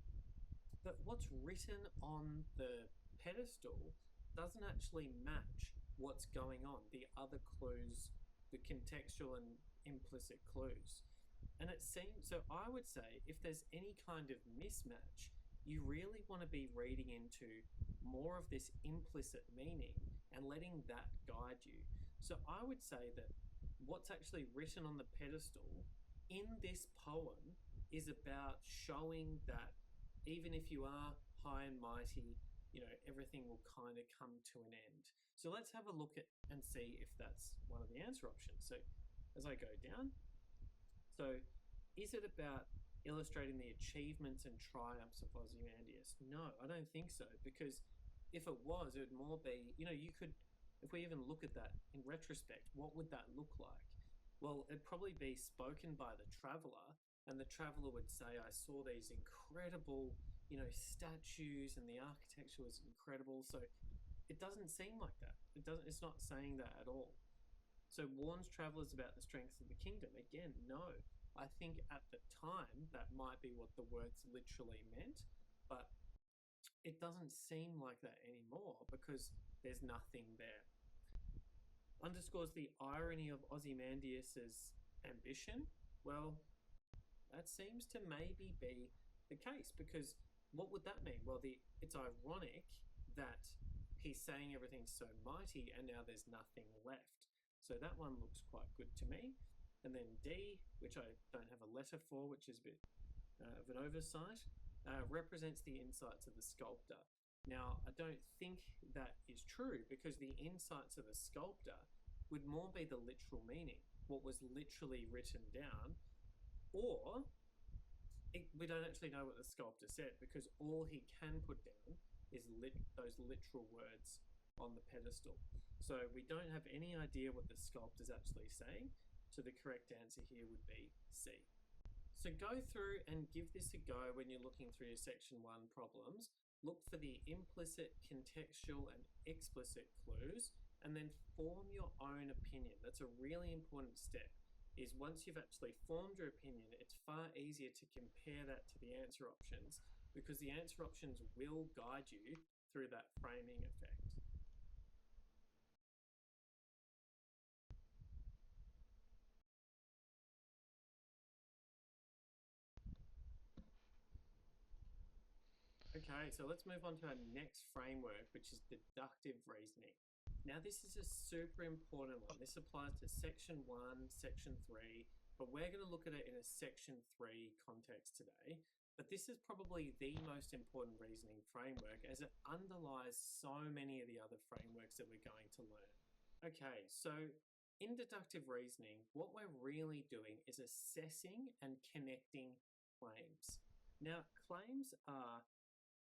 Speaker 2: but what's written on the pedestal doesn't actually match what's going on, the other clues, the contextual and implicit clues. And it seems, so I would say, if there's any kind of mismatch, you really want to be reading into more of this implicit meaning and letting that guide you. So I would say that what's actually written on the pedestal in this poem is about showing that even if you are high and mighty, everything will kind of come to an end. So let's have a look at and see if that's one of the answer options. So as I go down, so is it about illustrating the achievements and triumphs of Ozymandias? No, I don't think so, because if it was, it would more be, you could, if we even look at that in retrospect, what would that look like? Well, it'd probably be spoken by the traveller, and the traveller would say, I saw these incredible, statues, and the architecture was incredible. So it doesn't seem like that. It's not saying that at all. So warns travellers about the strength of the kingdom. Again, no. I think at the time that might be what the words literally meant, but it doesn't seem like that anymore because there's nothing there. Underscores the irony of Ozymandias's ambition. Well, that seems to maybe be the case, because what would that mean? Well, it's ironic that he's saying everything's so mighty and now there's nothing left. So that one looks quite good to me. And then D, which I don't have a letter for, which is a bit of an oversight, represents the insights of the sculptor. Now, I don't think that is true, because the insights of the sculptor would more be the literal meaning, what was literally written down, or we don't actually know what the sculptor said, because all he can put down is those literal words on the pedestal. So we don't have any idea what the sculptor's actually saying, so the correct answer here would be C. So go through and give this a go when you're looking through your section 1 problems. Look for the implicit, contextual, and explicit clues, and then form your own opinion. That's a really important step, is once you've actually formed your opinion, it's far easier to compare that to the answer options because the answer options will guide you through that framing effect. Okay, so let's move on to our next framework, which is deductive reasoning. Now, this is a super important one. This applies to section 1, section 3, but we're going to look at it in a section 3 context today. But this is probably the most important reasoning framework as it underlies so many of the other frameworks that we're going to learn. Okay, so in deductive reasoning, what we're really doing is assessing and connecting claims. Now, claims are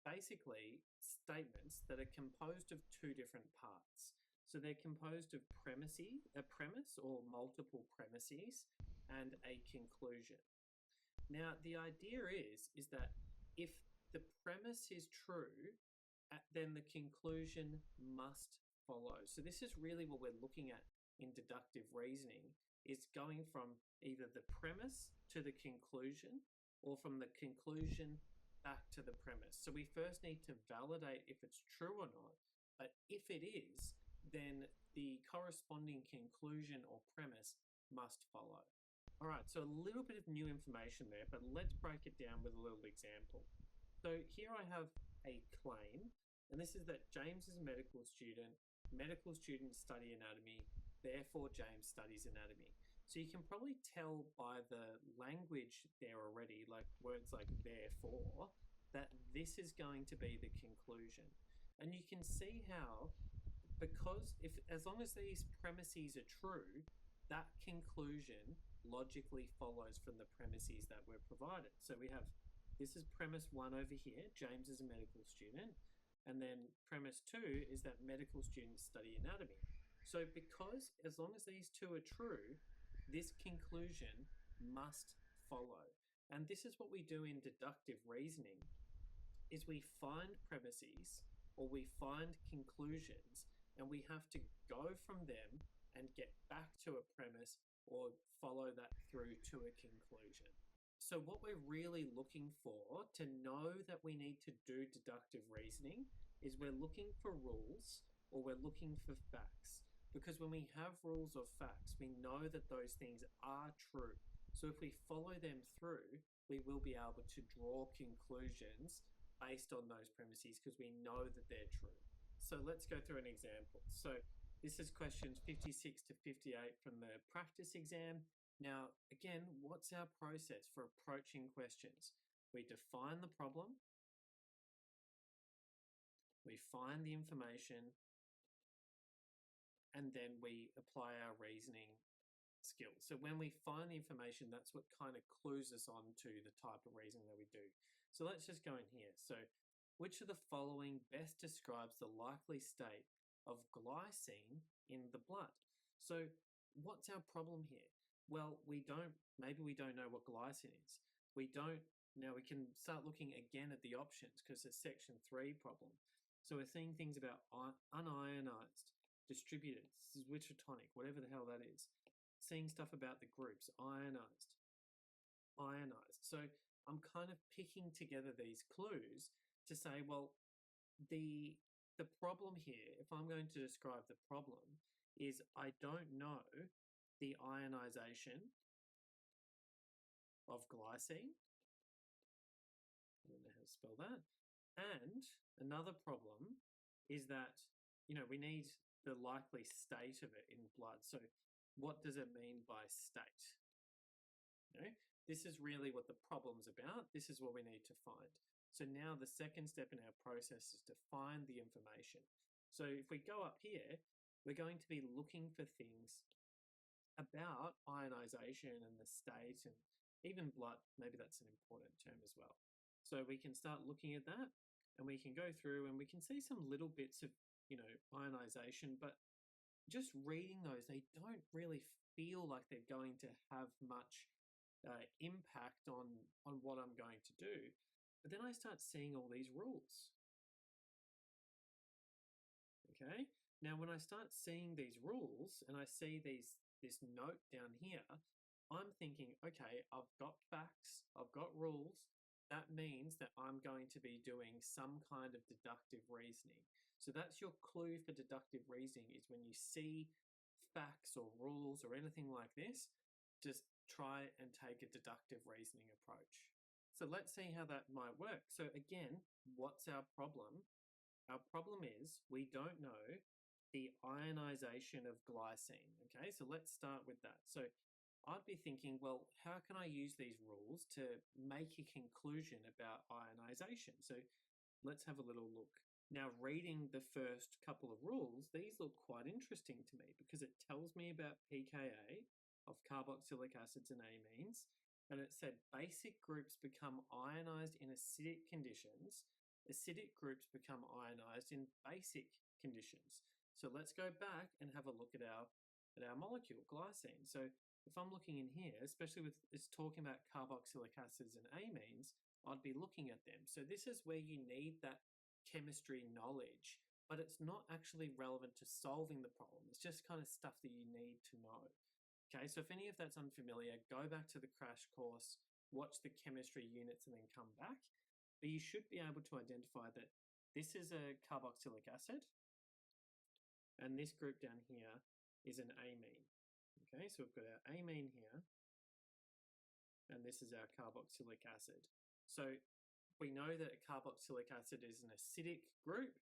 Speaker 2: basically statements that are composed of two different parts. So they're composed of a premise or multiple premises and a conclusion. Now, the idea is that if the premise is true, then the conclusion must follow. So this is really what we're looking at in deductive reasoning, is going from either the premise to the conclusion or from the conclusion back to the premise. So we first need to validate if it's true or not, but if it is, then the corresponding conclusion or premise must follow. All right, so a little bit of new information there, but let's break it down with a little example. So here I have a claim, and this is that James is a medical student. Medical students study anatomy, therefore James studies anatomy. So you can probably tell by the language there already, like words like therefore, that this is going to be the conclusion. And you can see how, because if as long as these premises are true, that conclusion logically follows from the premises that were provided. So we have, this is premise 1 over here, James is a medical student. And then premise 2 is that medical students study anatomy. So because as long as these two are true, this conclusion must follow. And this is what we do in deductive reasoning, is we find premises or we find conclusions, and we have to go from them and get back to a premise or follow that through to a conclusion. So what we're really looking for to know that we need to do deductive reasoning is we're looking for rules or we're looking for facts. Because when we have rules or facts, we know that those things are true. So if we follow them through, we will be able to draw conclusions based on those premises because we know that they're true. So let's go through an example. So this is questions 56 to 58 from the practice exam. Now, again, what's our process for approaching questions? We define the problem, we find the information, and then we apply our reasoning skills. So when we find the information, that's what kind of clues us on to the type of reasoning that we do. So let's just go in here. So which of the following best describes the likely state of glycine in the blood? So what's our problem here? Well, maybe we don't know what glycine is. Now we can start looking again at the options because it's section 3 problem. So we're seeing things about unionized, distributed, switchotonic, whatever the hell that is. Seeing stuff about the groups, ionized. So I'm kind of picking together these clues to say, well, the problem here, if I'm going to describe the problem, is I don't know the ionization of glycine. I don't know how to spell that. And another problem is that, we need the likely state of it in blood. So what does it mean by state? This is really what the problem's about. This is what we need to find. So now the second step in our process is to find the information. So if we go up here, we're going to be looking for things about ionization and the state and even blood. Maybe that's an important term as well. So we can start looking at that and we can go through and we can see some little bits of, ionization, but just reading those, they don't really feel like they're going to have much impact on what I'm going to do. But then I start seeing all these rules. Okay, now when I start seeing these rules and I see this note down here, I'm thinking, okay, I've got facts, I've got rules, that means that I'm going to be doing some kind of deductive reasoning. So that's your clue for deductive reasoning, is when you see facts or rules or anything like this, just try and take a deductive reasoning approach. So let's see how that might work. So again, what's our problem? Our problem is we don't know the ionization of glycine. Okay, so let's start with that. So I'd be thinking, well, how can I use these rules to make a conclusion about ionization? So let's have a little look. Now, reading the first couple of rules, these look quite interesting to me because it tells me about pKa of carboxylic acids and amines. And it said basic groups become ionized in acidic conditions. Acidic groups become ionized in basic conditions. So let's go back and have a look at our molecule, glycine. So if I'm looking in here, especially with it's talking about carboxylic acids and amines, I'd be looking at them. So this is where you need that chemistry knowledge, but it's not actually relevant to solving the problem. It's just kind of stuff that you need to know. Okay, so if any of that's unfamiliar, go back to the crash course, watch the chemistry units, and then come back. But you should be able to identify that this is a carboxylic acid, and this group down here is an amine. Okay, so we've got our amine here, and this is our carboxylic acid. So we know that a carboxylic acid is an acidic group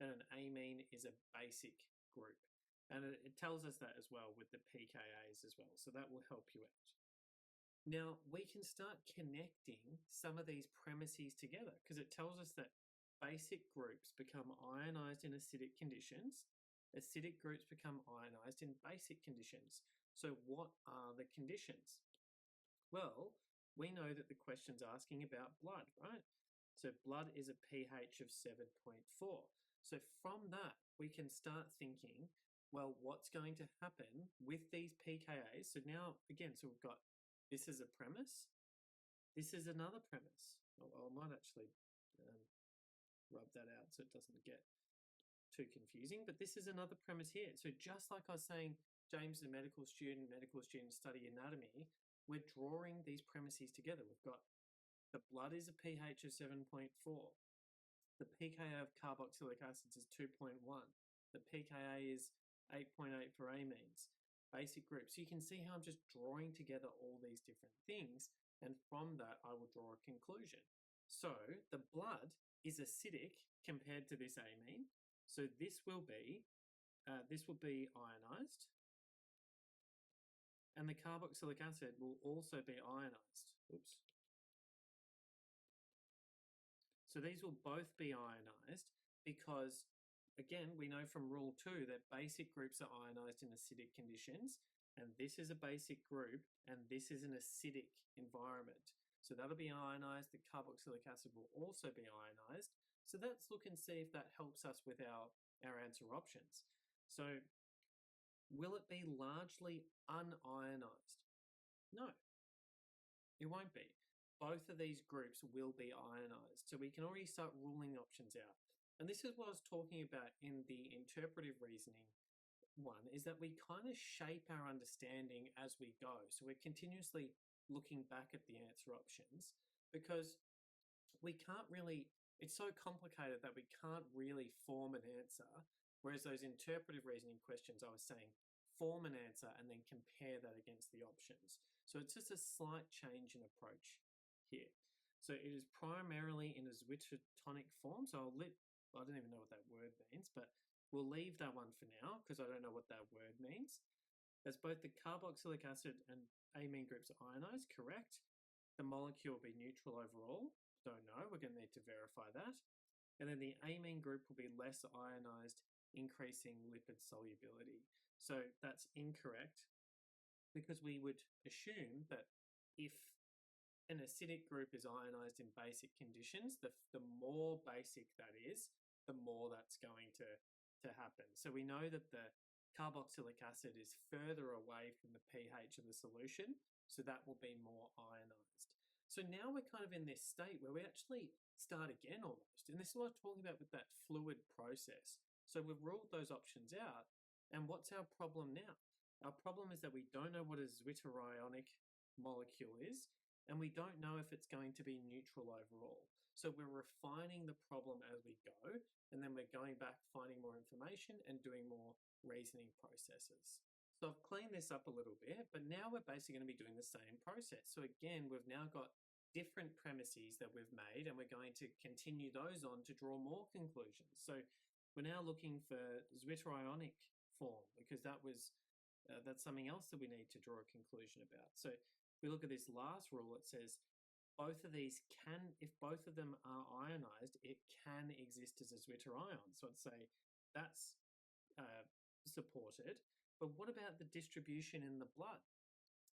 Speaker 2: and an amine is a basic group. And it tells us that as well with the pKa's as well. So that will help you out. Now we can start connecting some of these premises together because it tells us that basic groups become ionized in acidic conditions. Acidic groups become ionized in basic conditions. So what are the conditions? Well, we know that the question's asking about blood, right? So blood is a pH of 7.4. So from that, we can start thinking, well, what's going to happen with these pKa's? So now, again, so we've got, this is a premise. This is another premise. Oh, well, I might actually rub that out so it doesn't get too confusing, but this is another premise here. So just like I was saying, James is a medical student study anatomy, we're drawing these premises together. We've got the blood is a pH of 7.4. The pKa of carboxylic acids is 2.1. The pKa is 8.8 for amines. Basic group. So you can see how I'm just drawing together all these different things, and from that I will draw a conclusion. So the blood is acidic compared to this amine. So this will be ionized, and the carboxylic acid will also be ionized. Oops. So these will both be ionized because, again, we know from rule 2 that basic groups are ionized in acidic conditions, and this is a basic group, and this is an acidic environment. So that'll be ionized. The carboxylic acid will also be ionized. So let's look and see if that helps us with our answer options. So will it be largely unionized? No, it won't be. Both of these groups will be ionized. So we can already start ruling options out. And this is what I was talking about in the interpretive reasoning one, is that we kind of shape our understanding as we go. So we're continuously looking back at the answer options because we can't really, it's so complicated that we can't really form an answer. Whereas those interpretive reasoning questions, I was saying, form an answer and then compare that against the options. So it's just a slight change in approach here. So it is primarily in a zwittertonic form. So I don't even know what that word means, but we'll leave that one for now because I don't know what that word means. As both the carboxylic acid and amine groups are ionized, correct. The molecule will be neutral overall. Don't know, we're going to need to verify that. And then the amine group will be less ionized, increasing lipid solubility. So that's incorrect because we would assume that if an acidic group is ionized in basic conditions, the more basic that is, the more that's going to happen. So we know that the carboxylic acid is further away from the pH of the solution, so that will be more ionized. So now we're kind of in this state where we actually start again almost. And this is what I'm talking about with that fluid process. So we've ruled those options out. And what's our problem now? Our problem is that we don't know what a zwitterionic molecule is. and we don't know if it's going to be neutral overall. So we're refining the problem as we go, and then we're going back, finding more information and doing more reasoning processes. So I've cleaned this up a little bit, but now we're basically going to be doing the same process. So again, we've now got different premises that we've made, and we're going to continue those on to draw more conclusions. So we're now looking for zwitterionic form, because that's something else that we need to draw a conclusion about. So if we look at this last rule, it says both of these can, if both of them are ionized, it can exist as a zwitterion. So I'd say that's supported. But what about the distribution in the blood?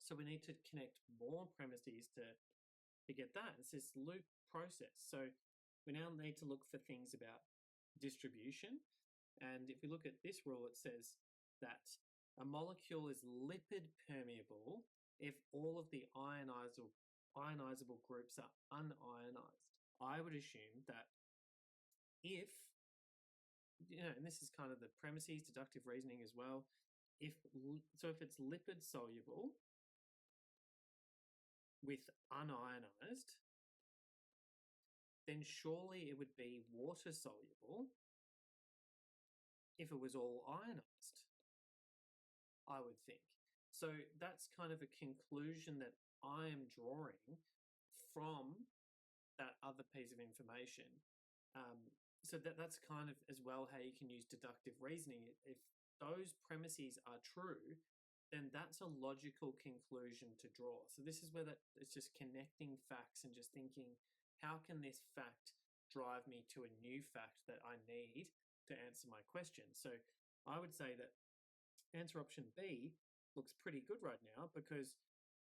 Speaker 2: So we need to connect more premises to get that. It's this loop process. So we now need to look for things about distribution. And if we look at this rule, it says that a molecule is lipid permeable if all of the ionizable groups are unionized. I would assume that if, and this is kind of the premises, deductive reasoning as well, if it's lipid soluble with unionized, then surely it would be water soluble if it was all ionized, I would think. So that's kind of a conclusion that I am drawing from that other piece of information. So that's kind of as well how you can use deductive reasoning. If those premises are true, then that's a logical conclusion to draw. So this is where it's just connecting facts and just thinking, how can this fact drive me to a new fact that I need to answer my question? So I would say that answer option B looks pretty good right now, because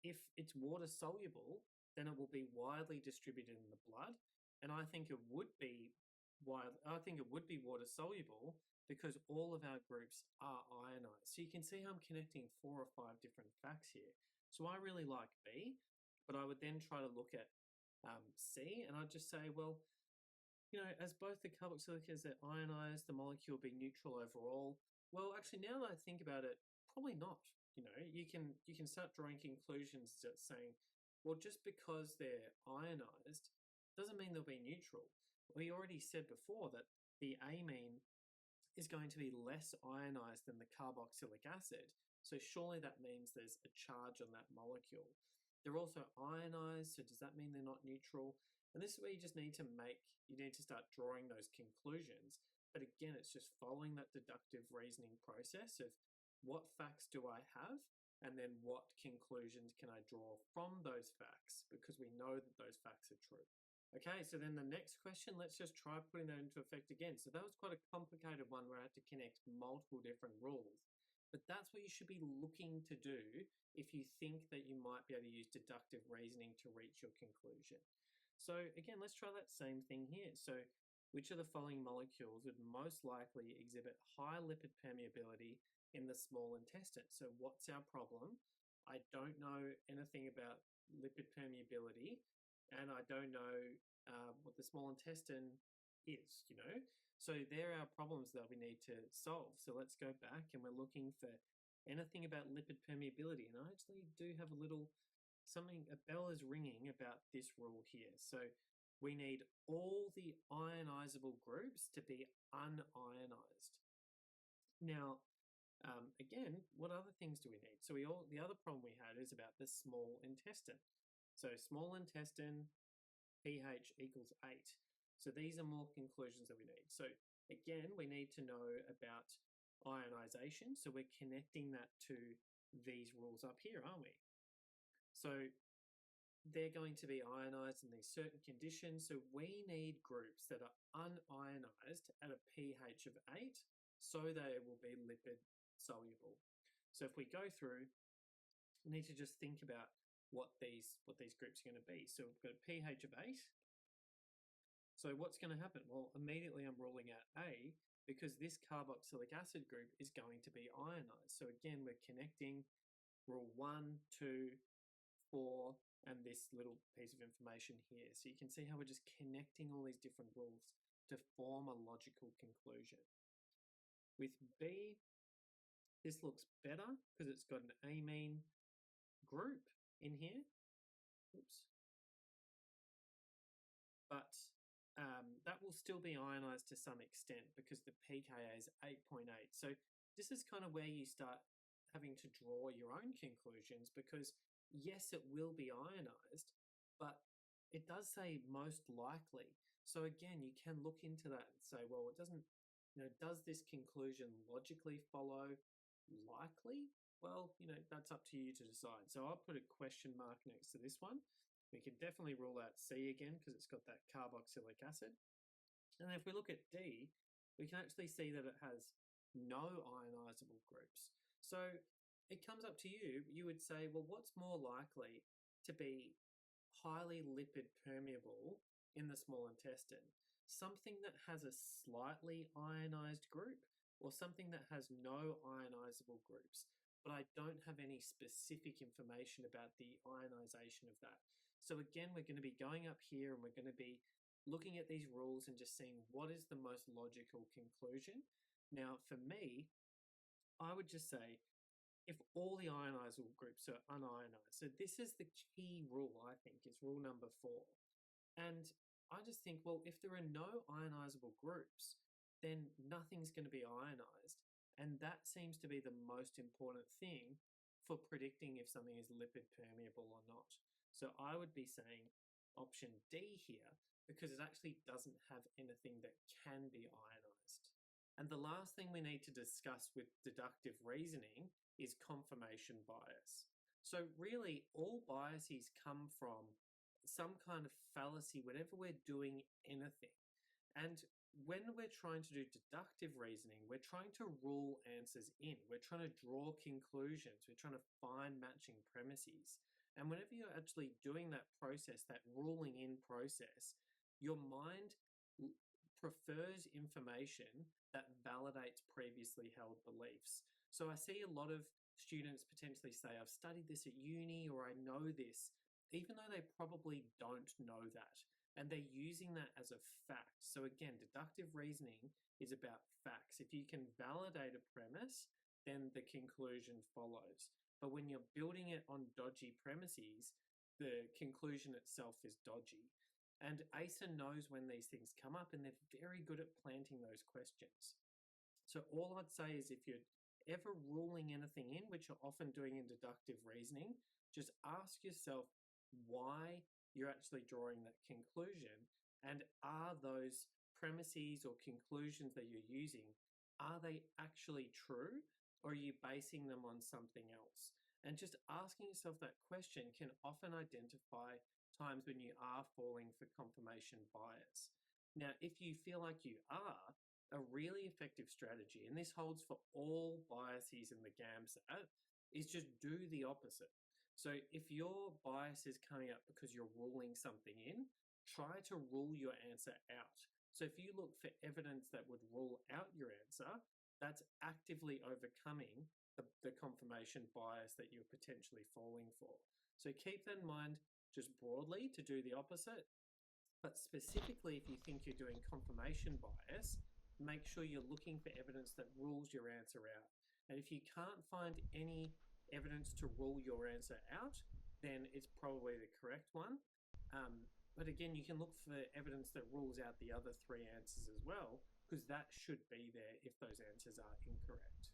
Speaker 2: if it's water soluble, then it will be widely distributed in the blood. And I think it would be water soluble because all of our groups are ionized. So you can see how I'm connecting 4 or 5 different facts here. So I really like B, but I would then try to look at C, and I'd just say, well, as both the carboxylicas are ionized, the molecule will be neutral overall. Well, actually, now that I think about it, probably not. You can start drawing conclusions that saying, well, just because they're ionized doesn't mean they'll be neutral. We already said before that the amine is going to be less ionized than the carboxylic acid. So surely that means there's a charge on that molecule. They're also ionized, so does that mean they're not neutral? And this is where you need to start drawing those conclusions. But again, it's just following that deductive reasoning process of what facts do I have, and then what conclusions can I draw from those facts, because we know that those facts are true. Okay, so then the next question, let's just try putting that into effect again. So that was quite a complicated one where I had to connect multiple different rules. But that's what you should be looking to do if you think that you might be able to use deductive reasoning to reach your conclusion. So again, let's try that same thing here. So which of the following molecules would most likely exhibit high lipid permeability in the small intestine? So what's our problem? I don't know anything about lipid permeability, and I don't know what the small intestine is, So there are our problems that we need to solve. So let's go back, and we're looking for anything about lipid permeability. And I actually do have a bell is ringing about this rule here. So we need all the ionizable groups to be unionized. Now, again, what other things do we need? So the other problem we had is about the small intestine. So small intestine, pH equals 8. So these are more conclusions that we need. So again, we need to know about ionization. So we're connecting that to these rules up here, aren't we? So they're going to be ionized in these certain conditions. So we need groups that are unionized at a pH of 8, so they will be lipid soluble. So if we go through, we need to just think about what these groups are going to be. So we've got a pH of 8. So what's going to happen? Well, immediately I'm ruling out A, because this carboxylic acid group is going to be ionized. So again, we're connecting rule 1, 2, 4, and this little piece of information here. So you can see how we're just connecting all these different rules to form a logical conclusion. With B, this looks better because it's got an amine group in here. oops, but that will still be ionized to some extent because the pKa is 8.8. So this is kind of where you start having to draw your own conclusions because yes, it will be ionized, but it does say most likely. So again, you can look into that and say, well, it doesn't, does this conclusion logically follow likely? Well, that's up to you to decide. So I'll put a question mark next to this one. We can definitely rule out C again because it's got that carboxylic acid. And if we look at D, we can actually see that it has no ionizable groups. So it comes up to you. You would say, well, what's more likely to be highly lipid permeable in the small intestine? Something that has a slightly ionized group or something that has no ionizable groups? But I don't have any specific information about the ionization of that. So again, we're going to be going up here and we're going to be looking at these rules and just seeing what is the most logical conclusion. Now, for me, I would just say if all the ionizable groups are unionized, so this is the key rule, I think, is rule number 4. And I just think, well, if there are no ionizable groups, then nothing's going to be ionized. And that seems to be the most important thing for predicting if something is lipid permeable or not. So I would be saying option D here because it actually doesn't have anything that can be ionized. And the last thing we need to discuss with deductive reasoning is confirmation bias. So really all biases come from some kind of fallacy whenever we're doing anything. And when we're trying to do deductive reasoning, we're trying to rule answers in. We're trying to draw conclusions. We're trying to find matching premises. And whenever you're actually doing that process, that ruling in process, your mind prefers information that validates previously held beliefs. So I see a lot of students potentially say, I've studied this at uni or I know this, even though they probably don't know that. And they're using that as a fact. So again, deductive reasoning is about facts. If you can validate a premise, then the conclusion follows. But when you're building it on dodgy premises, the conclusion itself is dodgy. And ASA knows when these things come up and they're very good at planting those questions. So all I'd say is if you're ever ruling anything in, which you're often doing in deductive reasoning, just ask yourself why you're actually drawing that conclusion, and are those premises or conclusions that you're using, are they actually true, or are you basing them on something else? And just asking yourself that question can often identify times when you are falling for confirmation bias. Now, if you feel like you are, a really effective strategy, and this holds for all biases in the GAMSAT, is just do the opposite. So if your bias is coming up because you're ruling something in, try to rule your answer out. So if you look for evidence that would rule out your answer, that's actively overcoming the confirmation bias that you're potentially falling for. So keep that in mind just broadly to do the opposite. But specifically, if you think you're doing confirmation bias, make sure you're looking for evidence that rules your answer out. And if you can't find any evidence to rule your answer out, then it's probably the correct one. But again, you can look for evidence that rules out the other 3 answers as well, because that should be there if those answers are incorrect.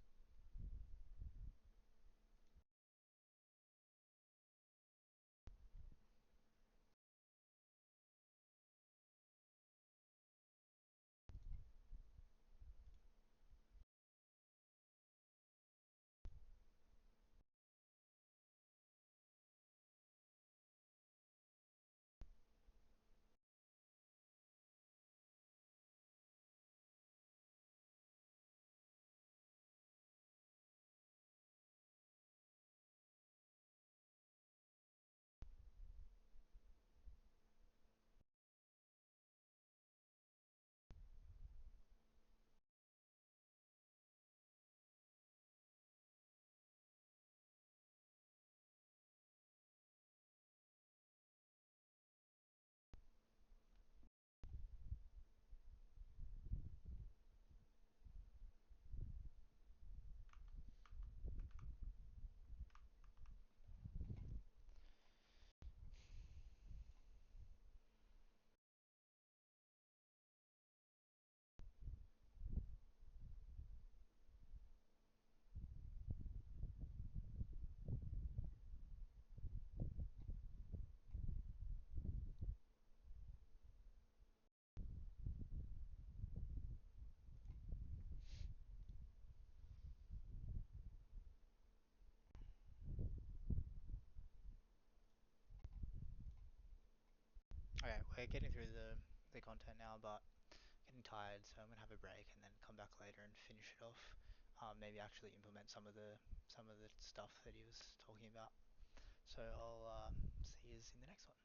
Speaker 1: Anyway, we're getting through the content now, but getting tired, so I'm gonna have a break and then come back later and finish it off. Maybe actually implement some of the stuff that he was talking about. So I'll see you in the next one.